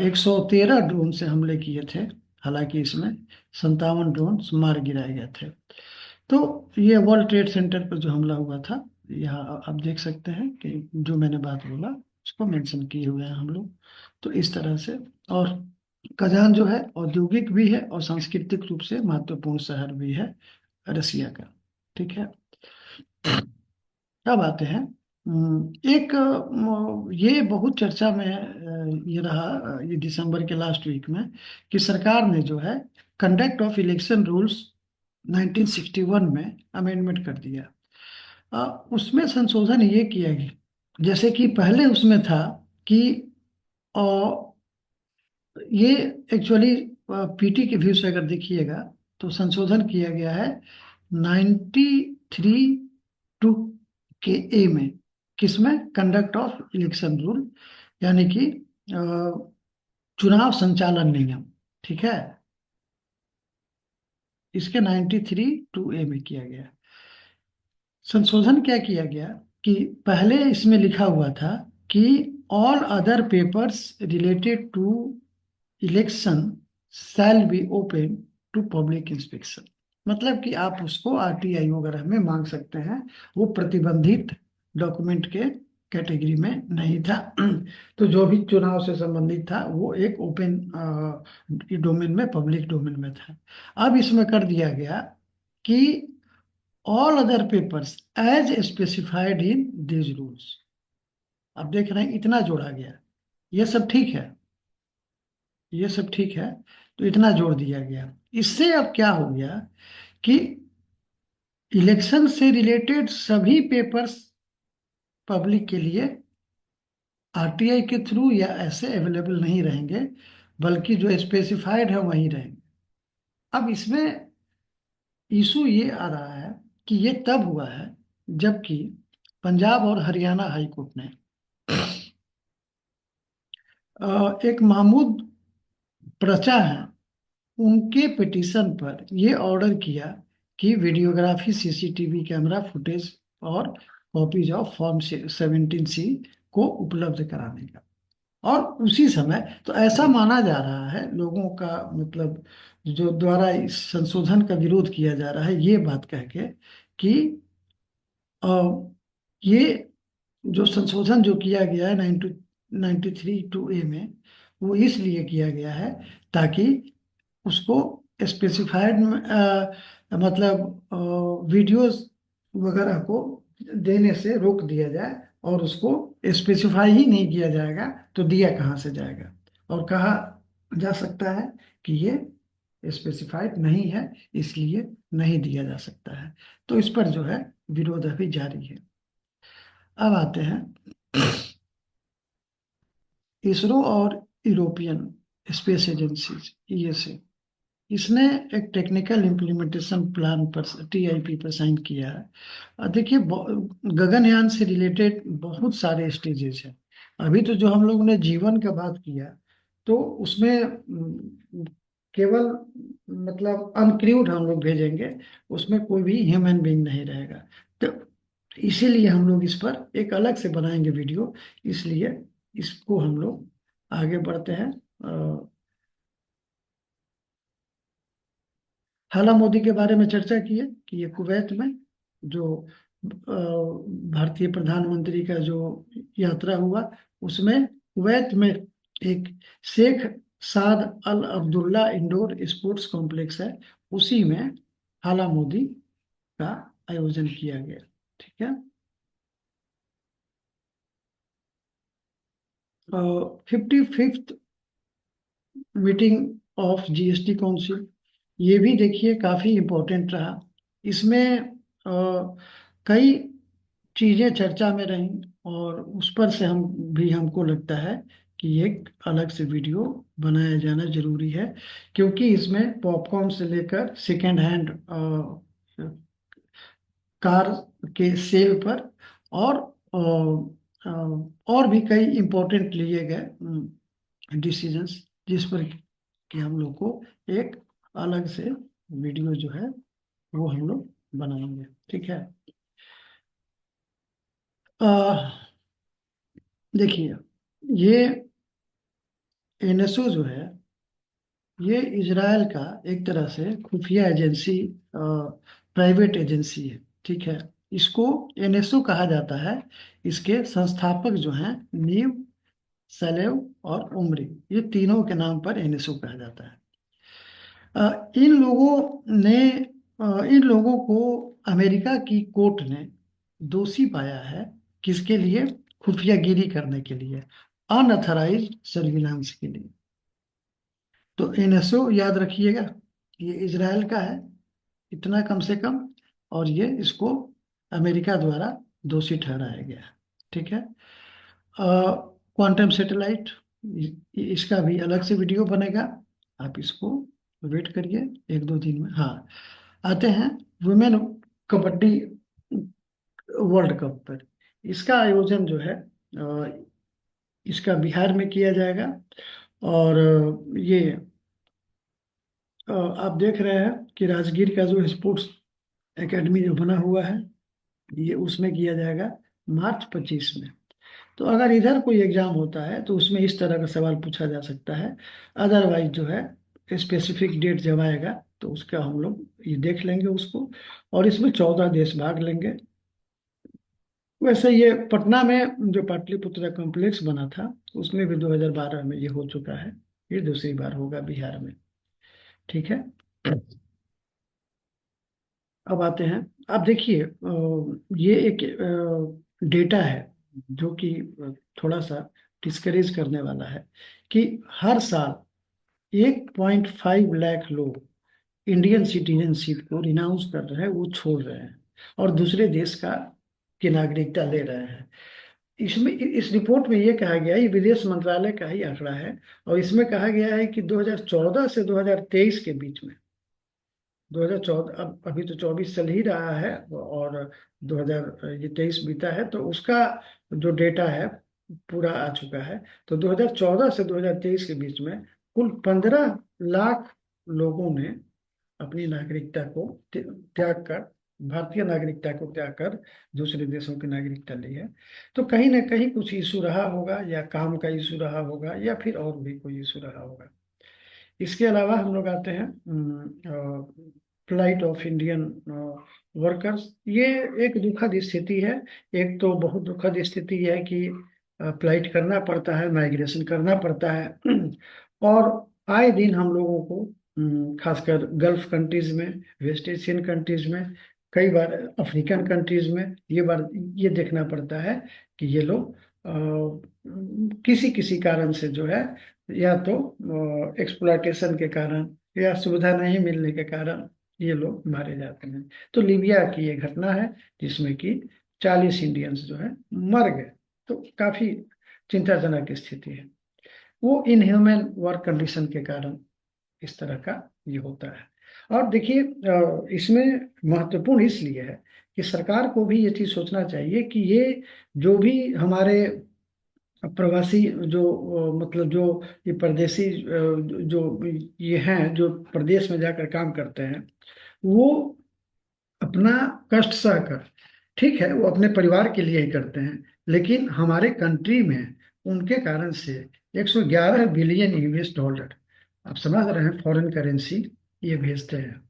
113 ड्रोन से हमले किए थे। हालांकि इसमें 57 ड्रोन मार गिराए गए थे। तो ये वर्ल्ड ट्रेड सेंटर पर जो हमला हुआ था, यहाँ आप देख सकते हैं कि जो मैंने बात बोला उसको मेंशन किए हुए हैं हम लोग। तो इस तरह से। और कजान जो है औद्योगिक भी है और सांस्कृतिक रूप से महत्वपूर्ण शहर भी है रसिया का। ठीक है। अब आते हैं, एक ये बहुत चर्चा में ये रहा, ये दिसंबर के लास्ट वीक में, कि सरकार ने जो है कंडक्ट ऑफ इलेक्शन रूल्स 1961 में अमेंडमेंट कर दिया। उसमें संशोधन ये किया गया, जैसे कि पहले उसमें था कि अ, ये एक्चुअली पीटी के व्यू से अगर देखिएगा तो संशोधन किया गया है 93 के ए में। किसमें? कंडक्ट ऑफ इलेक्शन रूल, यानी कि चुनाव संचालन नियम। ठीक है, इसके 93 में किया गया संशोधन। क्या किया गया कि पहले इसमें लिखा हुआ था कि all other papers related to election shall be open to public inspection. मतलब कि आप उसको आरटीआई वगैरह में मांग सकते हैं, वो प्रतिबंधित डॉक्यूमेंट के कैटेगरी में नहीं था। तो जो भी चुनाव से संबंधित था वो एक ओपन डोमेन में, पब्लिक डोमेन में था। अब इसमें कर दिया गया कि all other papers as specified in these rules. अब देख रहे हैं इतना जोड़ा गया, ये सब ठीक है, ये सब ठीक है। तो इतना जोड़ दिया गया। इससे अब क्या हो गया कि इलेक्शन से रिलेटेड सभी पेपर्स पब्लिक के लिए आरटीआई के थ्रू या ऐसे अवेलेबल नहीं रहेंगे, बल्कि जो स्पेसिफाइड है वही रहेंगे। अब इसमें इशू ये आ रहा है कि ये तब हुआ है जबकि पंजाब और हरियाणा हाई कोर्ट ने एक महमूद प्रचा है, उनके पिटीशन पर यह ऑर्डर किया कि वीडियोग्राफी, सीसीटीवी कैमरा फुटेज और कॉपीज ऑफ फॉर्म 17C को उपलब्ध कराने का। और उसी समय तो ऐसा माना जा रहा है, लोगों का मतलब जो द्वारा इस संशोधन का विरोध किया जा रहा है, ये बात कह के कि ये जो संशोधन जो किया गया है 93(2)(a) में, वो इसलिए किया गया है ताकि उसको स्पेसिफाइड मतलब वीडियोस वगैरह को देने से रोक दिया जाए, और उसको स्पेसिफाई ही नहीं किया जाएगा तो दिया कहाँ से जाएगा, और कहा जा सकता है कि ये स्पेसिफाइड नहीं है, इसलिए नहीं दिया जा सकता है। तो इस पर जो है विरोध अभी जारी है। अब आते हैं इसरो और यूरोपियन स्पेस एजेंसीज, ईएसए। इसने एक टेक्निकल इम्प्लीमेंटेशन प्लान पर, टीआईपी पर साइन किया है। देखिए, गगनयान से रिलेटेड बहुत सारे स्टेजेस हैं। अभी तो जो हम लोगों ने जीवन का बात किया, तो उसमें केवल मतलब अनक्रूड हम लोग भेजेंगे, उसमें कोई भी ह्यूमन बीइंग नहीं रहेगा। तो इसीलिए हम लोग इस पर एक अलग से बनाएंगे वीडियो, इसलिए इसको हम लोग आगे बढ़ते हैं। हाला मोदी के बारे में चर्चा की है कि ये कुवैत में जो भारतीय प्रधानमंत्री का जो यात्रा हुआ, उसमें कुवैत में एक शेख साद अल अब्दुल्ला इंडोर स्पोर्ट्स कॉम्प्लेक्स है, उसी में हाला मोदी का आयोजन किया गया। ठीक है। 55th meeting of GST council, ये भी देखिए काफी इम्पोर्टेंट रहा। इसमें कई चीजें चर्चा में रहीं, और उस पर से हमको लगता है कि एक अलग से वीडियो बनाया जाना जरूरी है, क्योंकि इसमें पॉपकॉर्न से लेकर सेकेंड हैंड कार के सेल पर, और और भी कई इम्पोर्टेंट लिए गए डिसीजंस, जिस पर कि हम लोग को एक अलग से वीडियो जो है वो हम लोग बनाएंगे। ठीक है। देखिए, ये एनएसओ जो है, ये इजराइल का एक तरह से खुफिया एजेंसी, प्राइवेट एजेंसी है। ठीक है। इसको एनएसओ कहा जाता है। इसके संस्थापक जो हैं, नीव, सलेव और उमरी, ये तीनों के नाम पर एनएसओ कहा जाता है। इन लोगों ने इन लोगों को अमेरिका की कोर्ट ने दोषी पाया है। किसके लिए? खुफियागिरी करने के लिए, अनअथराइज्ड सर्विलांस के लिए। तो एनएसओ याद रखिएगा, ये इजराइल का है, इतना कम से कम, और ये इसको अमेरिका द्वारा दोषी ठहराया गया है। ठीक है। क्वांटम सैटेलाइट, इसका भी अलग से वीडियो बनेगा, आप इसको वेट करिए 1-2 दिन में। हाँ, आते हैं वुमेन कबड्डी वर्ल्ड कप पर। इसका आयोजन जो है इसका बिहार में किया जाएगा, और ये आप देख रहे हैं कि राजगीर का जो स्पोर्ट्स एकेडमी जो बना हुआ है, ये उसमें किया जाएगा मार्च 25 में। तो अगर इधर कोई एग्जाम होता है तो उसमें इस तरह का सवाल पूछा जा सकता है। अदरवाइज जो है स्पेसिफिक डेट जब आएगा तो उसका हम लोग ये देख लेंगे उसको, और इसमें 14 देश भाग लेंगे। वैसे ये पटना में जो पाटलिपुत्र कॉम्प्लेक्स बना था, उसमें भी 2012 में ये हो चुका है, ये दूसरी बार होगा बिहार में। ठीक है। अब आते हैं, आप देखिए, ये एक डेटा है जो कि थोड़ा सा डिस्करेज करने वाला है, कि हर साल 1.5 लाख लोग इंडियन सिटीजनशिप को रिनाउंस कर रहे हैं, वो छोड़ रहे हैं, और दूसरे देश का की नागरिकता ले रहे हैं। इसमें इस रिपोर्ट में ये कहा गया है, ये विदेश मंत्रालय का ही आंकड़ा है, और इसमें कहा गया है कि 2014 से 2023 के बीच में, 2014, अब अभी तो 24 चल ही रहा है, और 2023 बीता है, तो उसका जो डेटा है पूरा आ चुका है। तो 2014 से 2023 के बीच में कुल 15 लाख लोगों ने अपनी नागरिकता को त्याग कर, भारतीय नागरिकता को त्याग कर दूसरे देशों की नागरिकता ली है। तो कहीं ना कहीं कुछ इशू रहा होगा, या काम का इशू रहा होगा, या फिर और भी कोई इशू रहा होगा। इसके अलावा हम लोग आते हैं फ्लाइट ऑफ इंडियन वर्कर्स, ये एक दुखद स्थिति है। एक तो बहुत दुखद स्थिति है कि फ्लाइट करना पड़ता है, माइग्रेशन करना पड़ता है और आए दिन हम लोगों को खासकर गल्फ कंट्रीज में, वेस्ट एशियन कंट्रीज में, कई बार अफ्रीकन कंट्रीज में ये बार ये देखना पड़ता है कि ये लोग किसी किसी कारण से जो है, या तो एक्सप्लॉयटेशन के कारण या सुविधा नहीं मिलने के कारण ये लोग मारे जाते हैं। तो लीबिया की ये घटना है जिसमें कि 40 इंडियंस जो है मर गए। तो काफी चिंताजनक स्थिति है। वो इनह्यूमन वर्क कंडीशन के कारण इस तरह का ये होता है। और देखिए, इसमें महत्वपूर्ण इसलिए है कि सरकार को भी ये चीज सोचना चाहिए कि ये जो भी हमारे प्रवासी जो मतलब जो ये परदेसी जो ये हैं जो प्रदेश में जाकर काम करते हैं, वो अपना कष्ट सहकर, ठीक है वो अपने परिवार के लिए ही करते हैं, लेकिन हमारे कंट्री में उनके कारण से 111 बिलियन यूएस डॉलर, आप समझ रहे हैं, फॉरेन करेंसी ये भेजते हैं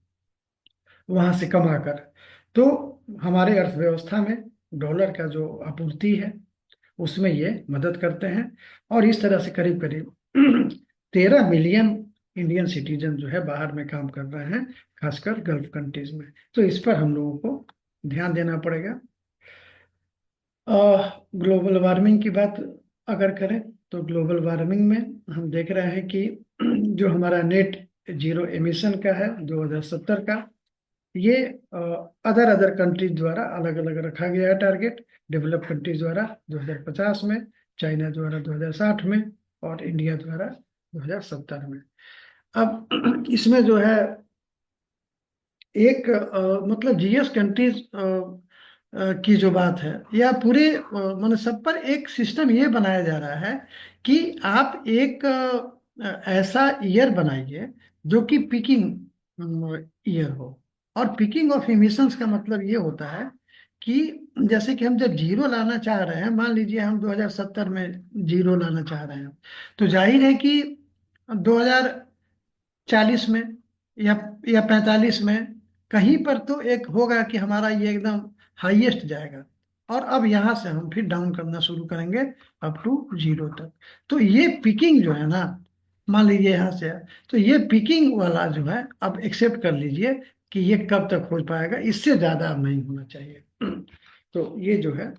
वहां से कमाकर। तो हमारे अर्थव्यवस्था में डॉलर का जो आपूर्ति है उसमें ये मदद करते हैं। और इस तरह से करीब करीब 13 मिलियन इंडियन सिटीजन जो है बाहर में काम कर रहे हैं, खासकर गल्फ कंट्रीज में। तो इस पर हम लोगों को ध्यान देना पड़ेगा। ग्लोबल वार्मिंग की बात अगर करें तो ग्लोबल वार्मिंग में हम देख रहे हैं कि जो हमारा नेट जीरो एमिशन का है 2070 का, ये अदर अदर कंट्रीज द्वारा अलग अलग रखा गया है टारगेट। डेवलप कंट्रीज द्वारा 2050 में, चाइना द्वारा 2060 में और इंडिया द्वारा 2070 में। अब इसमें जो है एक मतलब जीएस कंट्रीज की जो बात है या पूरे मतलब सब पर एक सिस्टम ये बनाया जा रहा है कि आप एक ऐसा ईयर बनाइए जो कि पिकिंग ईयर हो। और पिकिंग ऑफ इमिशंस का मतलब ये होता है कि जैसे कि हम जब जीरो लाना चाह रहे हैं, मान लीजिए हम 2070 में जीरो लाना चाह रहे हैं, तो जाहिर है कि 2040 में या 45 में कहीं पर तो एक होगा कि हमारा ये एकदम हाईएस्ट जाएगा। और अब यहाँ से हम फिर डाउन करना शुरू करेंगे अप टू जीरो तक। तो ये पिकिंग जो है ना, मान लीजिए यहाँ से है, तो ये पिकिंग वाला जो है अब एक्सेप्ट कर लीजिए कि ये कब तक हो पाएगा, इससे ज्यादा अब नहीं होना चाहिए। तो ये जो है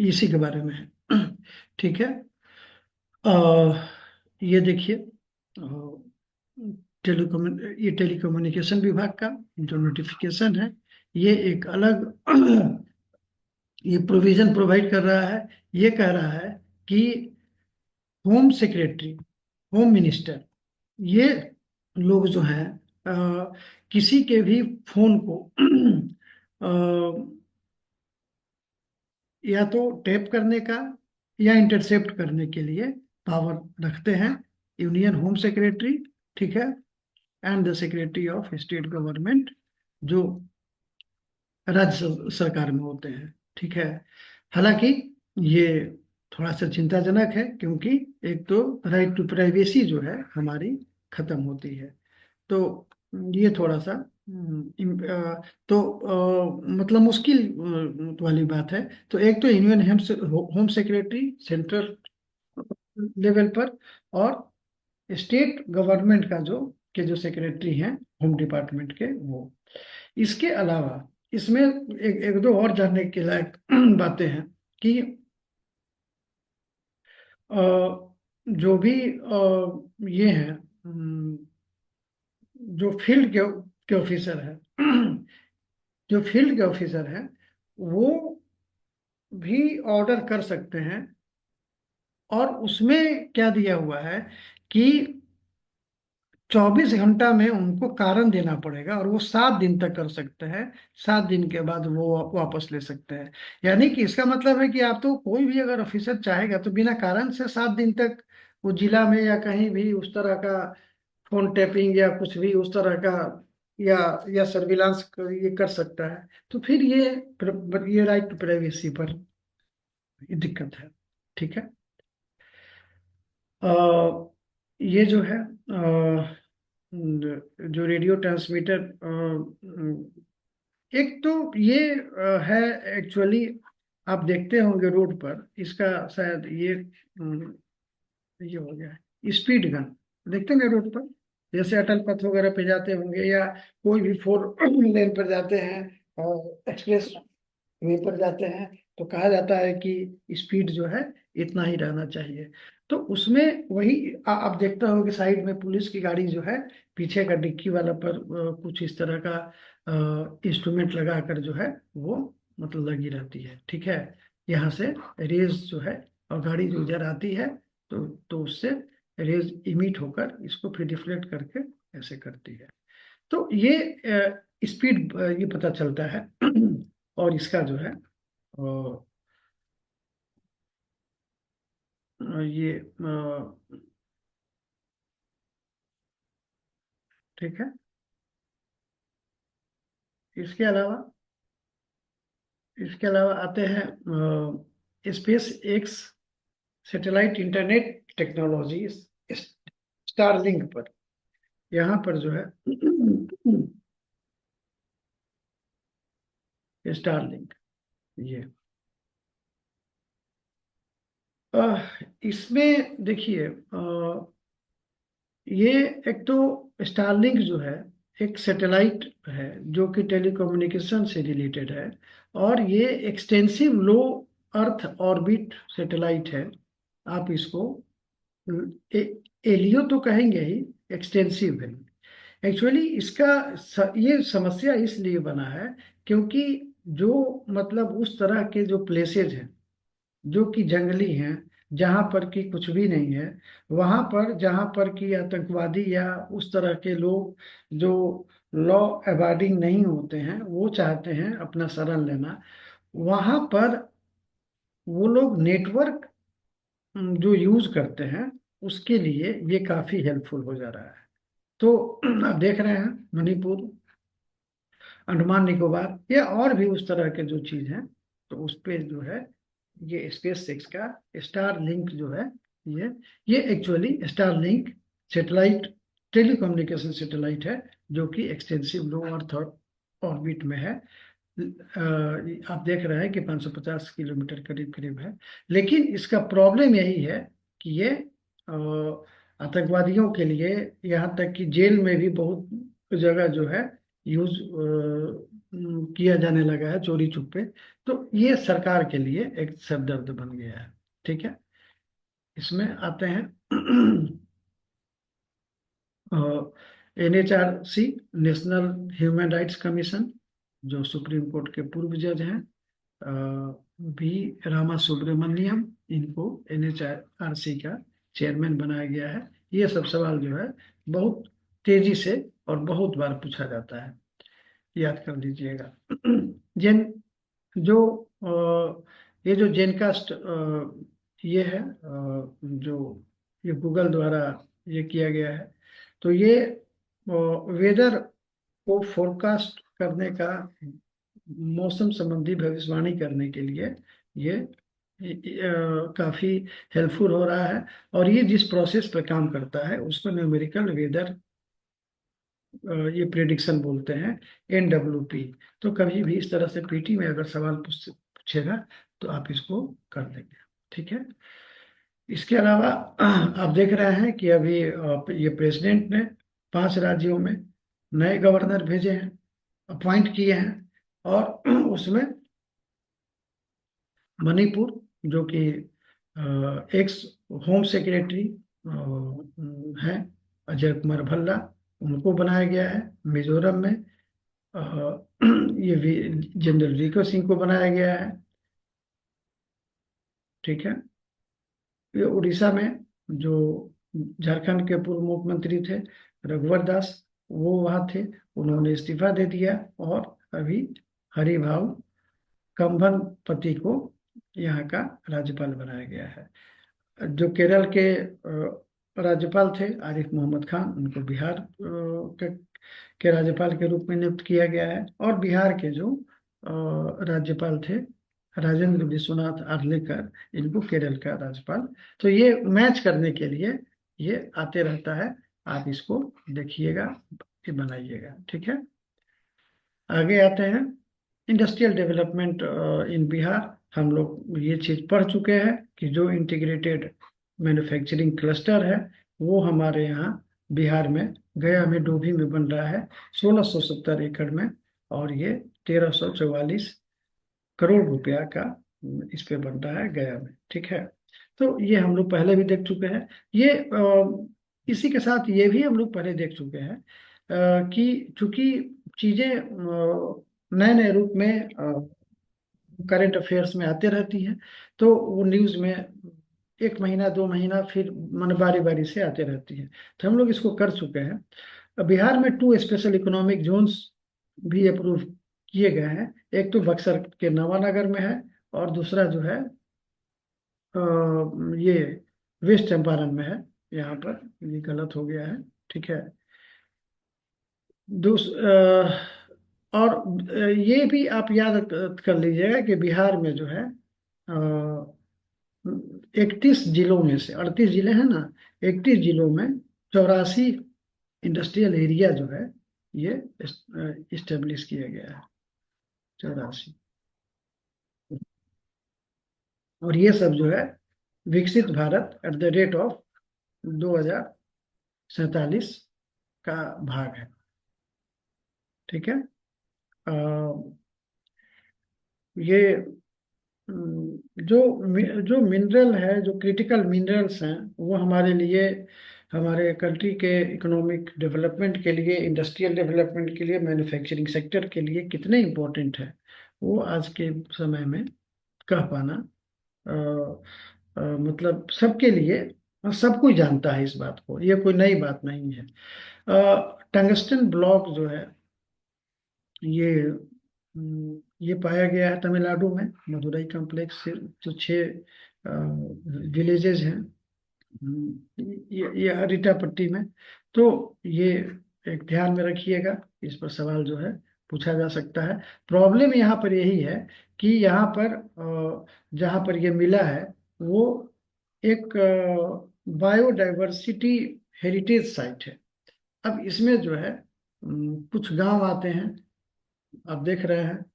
इसी के बारे में है। ठीक है। ये देखिए, ये टेलीकम्युनिकेशन विभाग का जो नोटिफिकेशन है, ये एक अलग ये प्रोविजन प्रोवाइड कर रहा है। ये कह रहा है कि होम सेक्रेटरी, होम मिनिस्टर, ये लोग जो हैं किसी के भी फोन को या तो टैप करने का या इंटरसेप्ट करने के लिए पावर रखते हैं यूनियन होम सेक्रेटरी, ठीक है, and the secretary of state government, जो राज्य सरकार में होते हैं। ठीक है। हालांकि ये थोड़ा सा चिंताजनक है क्योंकि एक तो राइट टू प्राइवेसी जो है हमारी खत्म होती है। तो ये थोड़ा सा तो मतलब मुश्किल वाली बात है। तो एक तो union home secretary central level पर, और स्टेट गवर्नमेंट का जो सेक्रेटरी हैं होम डिपार्टमेंट के, वो। इसके अलावा इसमें एक दो और जानने के लायक बातें हैं कि अ, जो भी ये हैं, जो फील्ड के ऑफिसर हैं, जो फील्ड के ऑफिसर हैं वो भी ऑर्डर कर सकते हैं। और उसमें क्या दिया हुआ है कि 24 घंटा में उनको कारण देना पड़ेगा और वो 7 दिन तक कर सकते हैं। 7 दिन के बाद वो वापस ले सकते हैं। यानी कि इसका मतलब है कि आप तो कोई भी अगर ऑफिसर चाहेगा तो बिना कारण से 7 दिन तक वो जिला में या कहीं भी उस तरह का फोन टैपिंग या कुछ भी उस तरह का या सर्विलांस ये कर सकता है। तो फिर ये राइट टू प्राइवेसी पर ये दिक्कत है। ठीक है। अ, ये जो है जो रेडियो ट्रांसमीटर, एक तो ये है एक्चुअली, आप देखते होंगे रोड पर इसका, शायद ये हो गया है स्पीड गन, देखते होंगे रोड पर, जैसे अटल पथ वगैरह पे जाते होंगे या कोई भी फोर लेन पर जाते हैं, एक्सप्रेस वे पर जाते हैं, तो कहा जाता है कि स्पीड जो है इतना ही रहना चाहिए। तो उसमें वही आप देखते होंगे साइड में पुलिस की गाड़ी जो है, पीछे का डिक्की वाला पर कुछ इस तरह का इंस्ट्रूमेंट लगा कर जो है वो मतलब लगी रहती है, ठीक है। यहाँ से रेज जो है, और गाड़ी जो इधर आती है, तो उससे रेज इमिट होकर इसको फिर रिफ्लेक्ट करके ऐसे करती है। तो ये स्पीड ये पता चलता है। और इसका जो है ये ठीक है। इसके अलावा आते हैं space x satellite internet technology, Starlink पर। यहाँ पर जो है स्टारलिंक, ये इसमें देखिए, ये एक तो स्टारलिंक जो है एक सैटेलाइट है जो कि टेलीकम्युनिकेशन से रिलेटेड है, और ये एक्सटेंसिव लो अर्थ ऑर्बिट सैटेलाइट है। आप इसको ए, एलियो तो कहेंगे ही, एक्सटेंसिव है। एक्चुअली इसका ये समस्या इसलिए बना है क्योंकि जो मतलब उस तरह के जो प्लेसेज हैं जो कि जंगली हैं, जहाँ पर कि कुछ भी नहीं है, वहाँ पर जहाँ पर कि आतंकवादी या उस तरह के लोग जो लॉ अबाइडिंग नहीं होते हैं, वो चाहते हैं अपना शरण लेना, वहाँ पर वो लोग नेटवर्क जो यूज करते हैं, उसके लिए ये काफी हेल्पफुल हो जा रहा है। तो आप देख रहे हैं मणिपुर, अंडमान निकोबार या और भी उस तरह के जो चीज हैं, तो उस पे जो है ये स्पेस सिक्स का स्टार लिंक जो है, ये ये actually star link satellite, telecommunication satellite है, जो कि एक्सटेंसिव लो अर्थ ऑर्बिट में है। आप देख रहे हैं कि 550 किलोमीटर करीब करीब है। लेकिन इसका प्रॉब्लम यही है कि ये आतंकवादियों के लिए, यहाँ तक कि जेल में भी बहुत जगह जो है यूज किया जाने लगा है चोरी छुपे। तो ये सरकार के लिए एक सरदर्द बन गया है, ठीक है। इसमें आते हैं NHRC, national human rights commission, जो सुप्रीम कोर्ट के पूर्व जज हैं, भी रामा सुब्रमण्यम, इनको NHRC का चेयरमैन बनाया गया है। ये सब सवाल जो है बहुत तेजी से और बहुत बार पूछा जाता है, याद कर लीजिएगा। जैन जो ये जो जेनकास्ट ये है, जो ये गूगल द्वारा ये किया गया है, तो ये वेदर को फोरकास्ट करने का, मौसम संबंधी भविष्यवाणी करने के लिए काफी हेल्पफुल हो रहा है। और ये जिस प्रोसेस पर काम करता है उसको न्यूमेरिकल वेदर ये प्रिडिक्शन बोलते हैं, NWP। तो कभी भी इस तरह से PT में अगर सवाल पूछेगा तो आप इसको कर देंगे, ठीक है। इसके अलावा आप देख रहे हैं कि अभी ये प्रेसिडेंट ने 5 राज्यों में नए गवर्नर भेजे हैं, अपॉइंट किए हैं। और उसमें मणिपुर, जो कि एक्स होम सेक्रेटरी हैं अजय कुमार भल्ला, उनको बनाया गया है। मिजोरम में ये जनरल वीके सिंह को बनाया गया है, ठीक है। ये उड़ीसा में जो झारखंड के पूर्व मुख्यमंत्री थे रघुवर दास, वो वहाँ थे, उन्होंने इस्तीफा दे दिया, और अभी हरिभाऊ कंभनपति को यहाँ का राज्यपाल बनाया गया है। जो केरल के राज्यपाल थे आरिफ मोहम्मद खान, उनको बिहार के राज्यपाल के रूप में नियुक्त किया गया है। और बिहार के जो राज्यपाल थे राजेंद्र विश्वनाथ आर्लेकर, इनको केरल का राज्यपाल। तो ये मैच करने के लिए ये आते रहता है। आप इसको देखिएगा, ये बनाइएगा, ठीक है। आगे आते हैं, इंडस्ट्रियल डेवलपमेंट इन बिहार। हम लोग ये चीज पढ़ चुके हैं कि जो इंटीग्रेटेड मैन्युफैक्चरिंग क्लस्टर है वो हमारे यहाँ बिहार में गया में डोभी में बन रहा है 1670 एकड़ में, और ये 1344 करोड़ रुपया का इस पे बन रहा है गया में, ठीक है। तो ये हम लोग पहले भी देख चुके हैं। ये इसी के साथ ये भी हम लोग पहले देख चुके हैं कि चूंकि चीजें नए नए रूप में करंट अफेयर्स में आते रहती हैं, तो वो न्यूज में एक महीना 2 महीना फिर मन बारी बारी से आते रहती है, तो हम लोग इसको कर चुके हैं। बिहार में 2 स्पेशल इकोनॉमिक जोन्स भी अप्रूव किए गए हैं। एक तो बक्सर के नवानगर में है, और दूसरा जो है ये वेस्ट चंपारण में है। यहाँ पर ये गलत हो गया है, ठीक है। और ये भी आप याद कर लीजिएगा कि बिहार में जो है 31 जिलों में से, 38 जिले हैं ना, 31 जिलों में 84 इंडस्ट्रियल एरिया जो है ये इस्टेब्लिश किया गया है, 84। और ये सब जो है विकसित Bharat at the rate of 2047 का भाग है, ठीक है। अ, ये जो मिनरल है, जो क्रिटिकल मिनरल्स हैं, वो हमारे लिए, हमारे कंट्री के इकोनॉमिक डेवलपमेंट के लिए, इंडस्ट्रियल डेवलपमेंट के लिए, मैन्युफैक्चरिंग सेक्टर के लिए कितने इम्पोर्टेंट है, वो आज के समय में कह पाना मतलब सबके लिए, सब कोई जानता है इस बात को, ये कोई नई बात नहीं है। टंगस्टन ब्लॉक जो है ये ये पाया गया है तमिलनाडु में, मदुरई कॉम्प्लेक्स से जो 6 विलेजेस हैं, ये अरिटापट्टी में। तो ये एक ध्यान में रखिएगा, इस पर सवाल जो है पूछा जा सकता है। प्रॉब्लम यहाँ पर यही है कि यहाँ पर जहाँ पर ये मिला है वो एक बायोडाइवर्सिटी हेरिटेज साइट है। अब इसमें जो है कुछ गांव आते हैं, आप देख रहे हैं,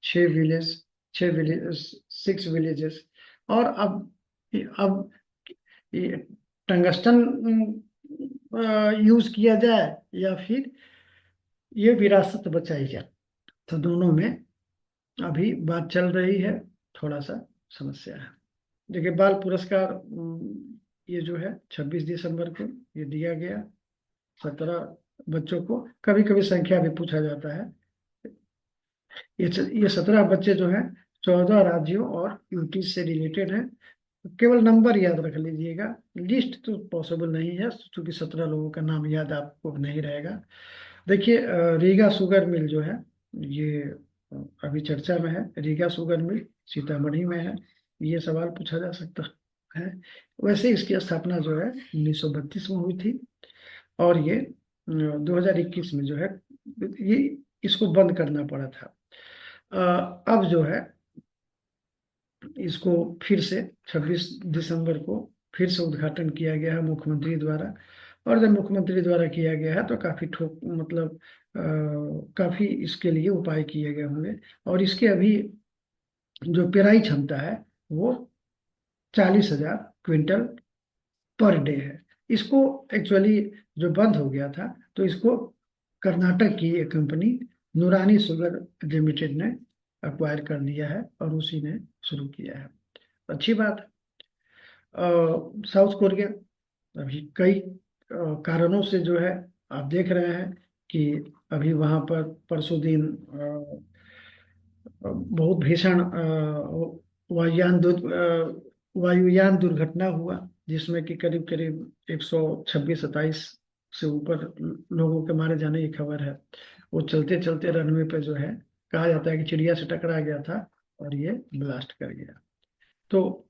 6 विलेज, 6 विलेज, 6 विलेजेस। और अब ये टंगस्टन यूज किया जाए या फिर ये विरासत बचाई जाए, तो दोनों में अभी बात चल रही है, थोड़ा सा समस्या है। देखिए बाल पुरस्कार ये जो है 26 दिसंबर को ये दिया गया 17 बच्चों को। कभी कभी संख्या भी पूछा जाता है। ये 17 बच्चे जो हैं 14 राज्यों और यूटी से रिलेटेड हैं। केवल नंबर याद रख लीजिएगा, लिस्ट तो पॉसिबल नहीं है क्योंकि 17 लोगों का नाम याद आपको नहीं रहेगा। देखिए रीगा शुगर मिल जो है ये अभी चर्चा में है। रीगा शुगर मिल सीतामढ़ी में है, ये सवाल पूछा जा सकता है। वैसे इसकी स्थापना जो है 1932 में हुई थी, और ये 2021 में जो है ये इसको बंद करना पड़ा था। अब जो है इसको फिर से 26 दिसंबर को फिर से उद्घाटन किया गया है मुख्यमंत्री द्वारा। और जब मुख्यमंत्री द्वारा किया गया है तो काफी ठोक मतलब काफी इसके लिए उपाय किए गए होंगे। और इसके अभी जो पेराई क्षमता है वो 40,000 क्विंटल पर डे है। इसको एक्चुअली जो बंद हो गया था, तो इसको कर्नाटक की एक कंपनी नूरानी शुगर लिमिटेड ने अक्वायर कर लिया है और उसी ने शुरू किया है। अच्छी बात है। साउथ कोरिया अभी कई कारणों से जो है आप देख रहे हैं कि अभी वहां पर परसों दिन बहुत भीषण वायुयान दुर्घटना हुआ, जिसमें कि करीब करीब 126-27 से ऊपर लोगों के मारे जाने की खबर है। वो चलते चलते रनवे पे जो है कहा जाता है कि चिड़िया से टकरा गया था और ये ब्लास्ट कर गया। तो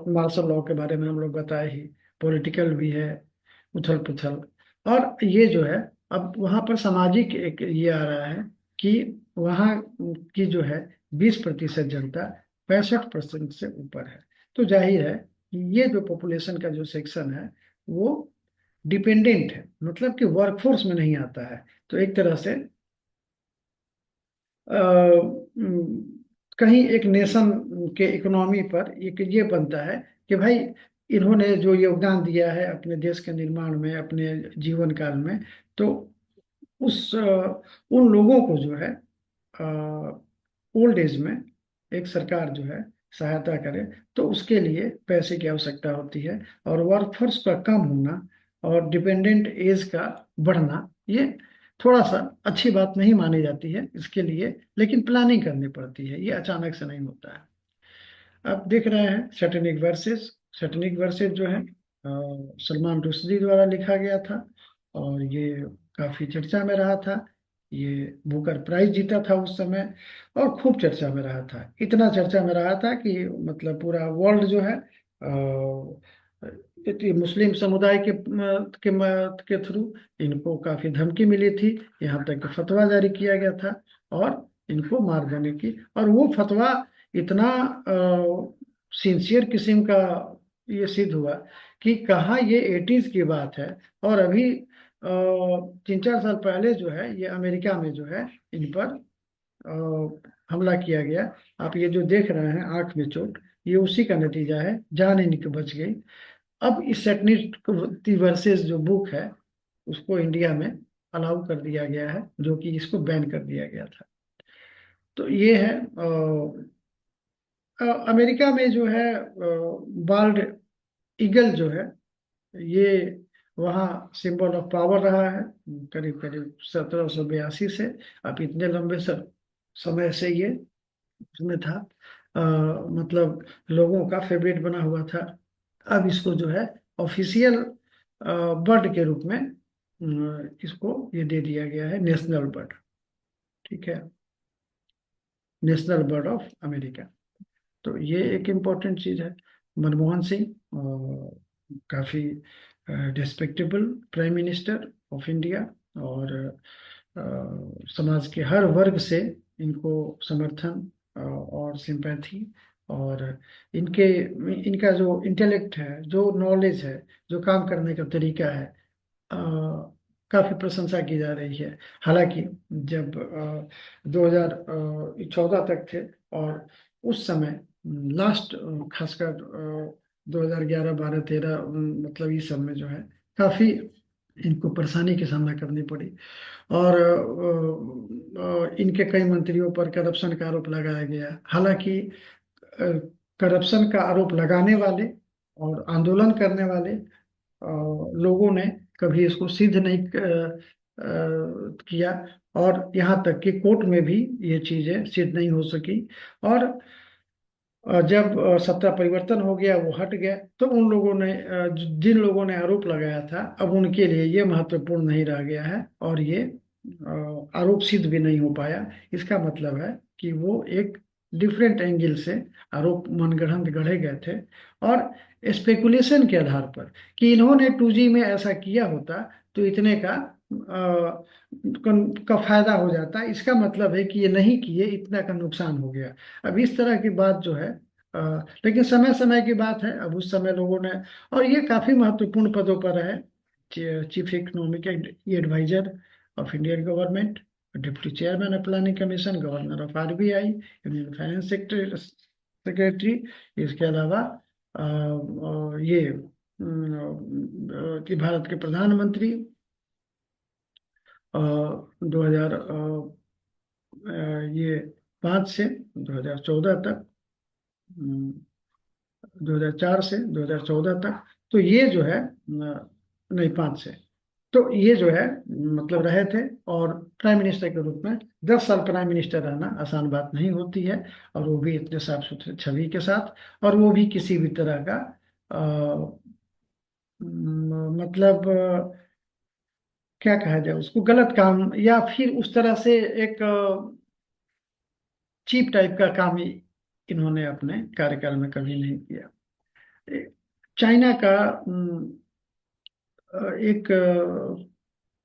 मार्शल लॉ के बारे में हम लोग बताए ही, पॉलिटिकल भी है, उथल पुथल। और ये जो है अब वहाँ पर सामाजिक एक ये आ रहा है कि वहाँ की जो है 20% जनता 65% से ऊपर है। तो जाहिर है कि ये जो पॉपुलेशन का जो सेक्शन है वो डिपेंडेंट है, मतलब कि वर्कफोर्स में नहीं आता है। तो एक तरह से कहीं एक नेशन के इकोनॉमी पर एक ये बनता है कि भाई इन्होंने जो योगदान दिया है अपने देश के निर्माण में, अपने जीवन काल में, तो उन लोगों को जो है ओल्ड एज में एक सरकार जो है सहायता करे, तो उसके लिए पैसे की आवश्यकता होती है। और वर्कफोर्स का कम होना और डिपेंडेंट एज का बढ़ना, ये थोड़ा सा अच्छी बात नहीं मानी जाती है इसके लिए, लेकिन प्लानिंग करनी पड़ती है, ये अचानक से नहीं होता है। आप देख रहे हैं सैटेनिक वर्सेस जो है सलमान रुश्दी द्वारा लिखा गया था, और ये काफी चर्चा में रहा था। ये बुकर प्राइज जीता था उस समय, और खूब चर्चा में रहा था। इतना चर्चा में रहा था कि मतलब पूरा वर्ल्ड जो है मुस्लिम समुदाय के थ्रू इनको काफी धमकी मिली थी, यहाँ तक कि फतवा जारी किया गया था और इनको मार देने की। और वो फतवा इतना सिंसियर किस्म का ये सिद्ध हुआ कि कहाँ ये एटीज की बात है, और अभी 3-4 साल पहले जो है ये अमेरिका में जो है इन पर हमला किया गया। आप ये जो देख रहे हैं आंख में चोट, ये उसी का नतीजा है, जान इनकी बच गई। अब इस सेटनिक वर्सेस जो बुक है उसको इंडिया में अलाउ कर दिया गया है, जो कि इसको बैन कर दिया गया था। तो ये है अमेरिका में जो है बाल्ड ईगल जो है ये वहाँ सिंबल ऑफ पावर रहा है करीब करीब 1782 से। अब इतने लंबे समय से ये उसमें था, मतलब लोगों का फेवरेट बना हुआ था। अब इसको जो है ऑफिशियल बर्ड के रूप में इसको ये दे दिया गया है, नेशनल बर्ड। ठीक है, नेशनल बर्ड ऑफ अमेरिका। तो ये एक इम्पोर्टेंट चीज है। मनमोहन सिंह काफी respectable prime minister of India, और समाज के हर वर्ग से इनको समर्थन और सिंपैथी, और इनके इनका जो इंटेलेक्ट है, जो नॉलेज है, जो काम करने का तरीका है, अ, काफी प्रशंसा की जा रही है। हालांकि जब 2014 तक थे, और उस समय लास्ट खासकर 2011 12 13 मतलब इस सब में जो है काफी इनको परेशानी का सामना करनी पड़ी। और इनके कई मंत्रियों पर करप्शन का आरोप लगाया गया। हालांकि करप्शन का आरोप लगाने वाले और आंदोलन करने वाले लोगों ने कभी इसको सिद्ध नहीं किया, और यहाँ तक कि कोर्ट में भी ये चीजें सिद्ध नहीं हो सकी। और जब सत्ता परिवर्तन हो गया, वो हट गया, तो उन लोगों ने जिन लोगों ने आरोप लगाया था, अब उनके लिए ये महत्वपूर्ण नहीं रह गया है, और ये आरोप सिद्ध भी नहीं हो पाया। इसका मतलब है कि वो एक डिफरेंट एंगल से आरोप मनगढ़ंत गढ़े गए थे, और स्पेकुलेशन के आधार पर कि इन्होंने 2G में ऐसा किया होता तो इतने का फायदा हो जाता। इसका मतलब है कि ये नहीं किए, इतना का नुकसान हो गया। अब इस तरह की बात जो है, लेकिन समय समय की बात है। अब उस समय लोगों ने, और ये काफी महत्वपूर्ण पदों पर है, chief economic adviser of Indian government, deputy chairman of planning commission, governor of RBI, union finance secretary. इसके अलावा ये कि भारत के प्रधानमंत्री 2000 ये 5 से 2014 तक, 2004 से 2014 तक। तो ये जो है नहीं, 5 से, तो ये जो है मतलब रहे थे। और प्राइम मिनिस्टर के रूप में 10 साल प्राइम मिनिस्टर रहना आसान बात नहीं होती है, और वो भी इतने साफ सुथरे छवि के साथ, और वो भी किसी भी तरह का मतलब क्या कहा जाए उसको, गलत काम या फिर उस तरह से एक चीप टाइप का काम ही इन्होंने अपने कार्यकाल में कभी नहीं किया। चाइना का एक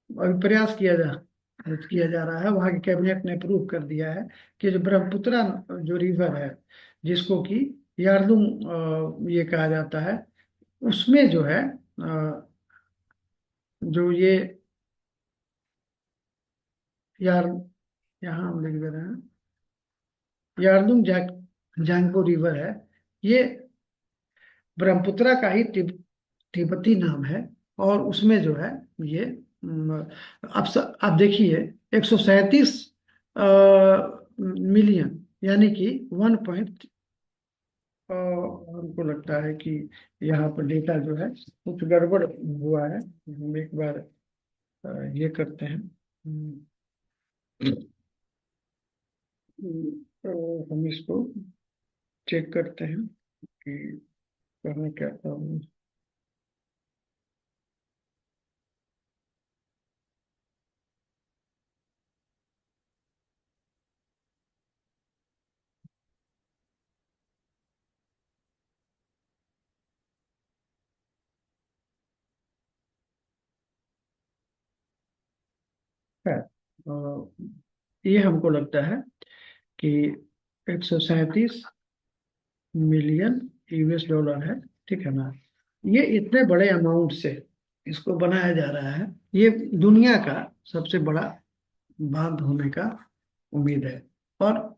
अभी प्रयास किया जा रहा है, वहाँ की कैबिनेट ने अप्रूव कर दिया है कि जो ब्रह्मपुत्रा जो रिवर है, जिसको कि यार्लुंग ये कहा जाता है, उसमें जो है जो ये यार यहाँ हम लिख दे रहे हैं, यारलुंग जांगपो रिवर है, ये ब्रह्मपुत्रा का ही तिब्बती नाम है। और उसमें जो है ये आप देखिए 137 मिलियन, यानी कि 1 पॉइंट, हमको लगता है कि यहाँ पर डेटा जो है कुछ गड़बड़ हुआ है। हम एक बार ये करते हैं। तो हम इसको चेक करते हैं कि कहाँ क्या प्रॉब्लम है। ये हमको लगता है कि 137 मिलियन यूएस डॉलर है, ठीक है ना। ये इतने बड़े अमाउंट से इसको बनाया जा रहा है, ये दुनिया का सबसे बड़ा बांध होने का उम्मीद है। और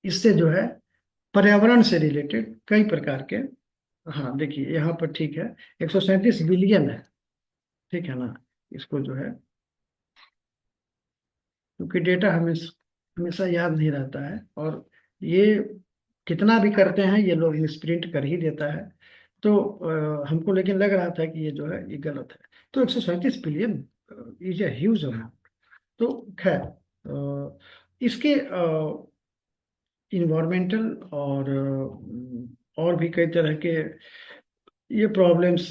इससे जो है पर्यावरण से रिलेटेड कई प्रकार के, हाँ देखिए यहाँ पर ठीक है, 137 बिलियन है, ठीक है ना। इसको जो है, क्योंकि डेटा हमेशा हमेशा याद नहीं रहता है, और ये कितना भी करते हैं ये लोग मिसप्रिंट कर ही देता है। तो हमको लेकिन लग रहा था कि ये जो है ये गलत है। तो 137 billion is a huge amount. तो खैर इसके इन्वायरमेंटल और भी कई तरह के ये प्रॉब्लम्स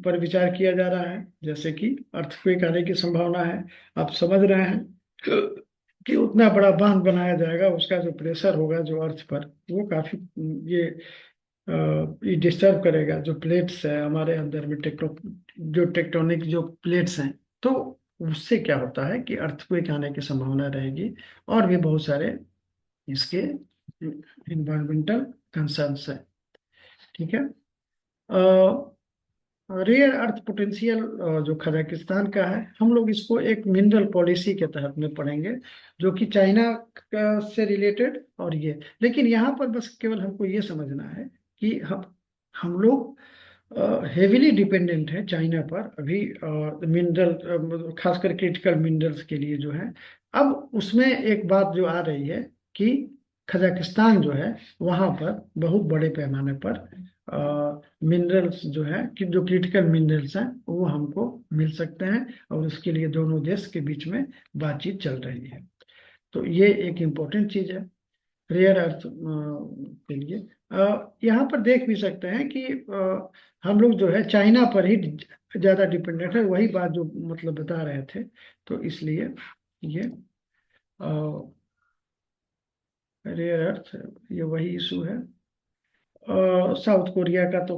पर विचार किया जा रहा है, जैसे कि अर्थक्वेक आने की संभावना है। आप समझ रहे हैं कि उतना बड़ा बांध बनाया जाएगा, उसका जो प्रेशर होगा जो अर्थ पर, वो काफी ये ये डिस्टर्ब करेगा जो प्लेट्स है हमारे अंदर में, जो टेक्टोनिक जो प्लेट्स हैं। तो उससे क्या होता है कि अर्थक्वेक आने की संभावना रहेगी, और भी बहुत सारे इसके इन्वायरमेंटल कंसर्न्स है, ठीक है। रेयर अर्थ पोटेंशियल जो कजाकिस्तान का है, हम लोग इसको एक मिनरल पॉलिसी के तहत में पढ़ेंगे, जो कि चाइना से रिलेटेड। और ये लेकिन यहाँ पर बस केवल हमको ये समझना है कि हम लोग हेविली डिपेंडेंट है चाइना पर अभी, मिनरल खासकर क्रिटिकल मिनरल्स के लिए जो है। अब उसमें एक बात जो आ रही है कि कजाकिस्तान जो है वहाँ पर बहुत बड़े पैमाने पर मिनरल्स जो है कि जो क्रिटिकल मिनरल्स हैं वो हमको मिल सकते हैं, और उसके लिए दोनों देश के बीच में बातचीत चल रही है। तो ये एक इम्पोर्टेंट चीज है रेयर अर्थ के लिए। यहाँ पर देख भी सकते हैं कि हम लोग जो है चाइना पर ही ज्यादा डिपेंडेंट है, वही बात जो मतलब बता रहे थे। तो इसलिए ये रेयर अर्थ ये वही इशू है। साउथ कोरिया का तो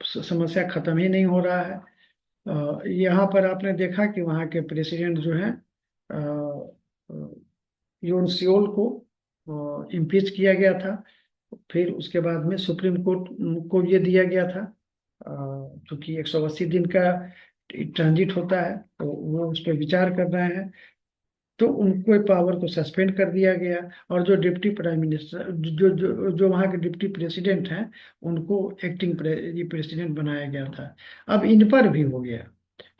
समस्या खत्म ही नहीं हो रहा है। यहाँ पर आपने देखा कि वहाँ के प्रेसिडेंट जो है यून सियोल को इम्पीच किया गया था। फिर उसके बाद में सुप्रीम कोर्ट को ये दिया गया था, क्योंकि 180 दिन का ट्रांजिट होता है, तो वो उस पर विचार कर रहे हैं। तो उनको पावर को सस्पेंड कर दिया गया, और जो डिप्टी प्राइम मिनिस्टर जो वहाँ के डिप्टी प्रेसिडेंट हैं उनको एक्टिंग प्रेसिडेंट बनाया गया था। अब इन पर भी हो गया,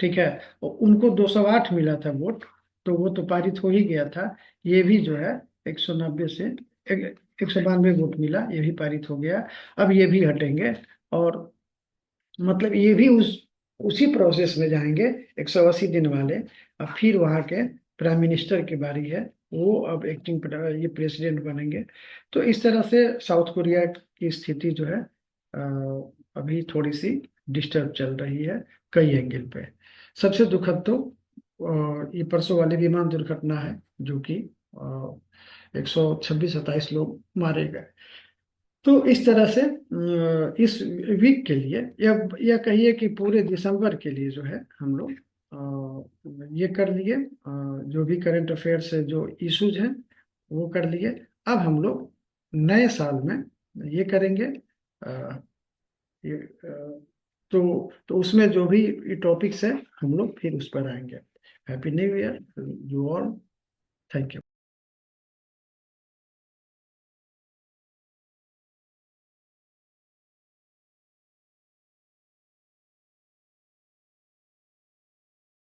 ठीक है। उनको 208 मिला था वोट, तो वो तो पारित हो ही गया था। ये भी जो है 190 से 192 वोट मिला, ये भी पारित हो गया। अब ये भी हटेंगे, और मतलब ये भी उसी प्रोसेस में जाएंगे 180 दिन वाले। अब फिर वहाँ के प्राइम मिनिस्टर की बारी है, वो अब एक्टिंग ये प्रेसिडेंट बनेंगे। तो इस तरह से साउथ कोरिया की स्थिति जो है अभी थोड़ी सी डिस्टर्ब चल रही है कई एंगल पे। सबसे दुखद तो ये परसों वाली विमान दुर्घटना है, जो कि 126-27 लोग मारे गए। तो इस तरह से इस वीक के लिए या कहिए कि पूरे दिसंबर के लिए जो है हम लोग ये कर लिए, जो भी करंट अफेयर से जो इश्यूज हैं वो कर लिए। अब हम लोग नए साल में ये करेंगे, ये तो उसमें जो भी टॉपिक्स है हम लोग फिर उस पर आएंगे। Happy new year you all. Thank you.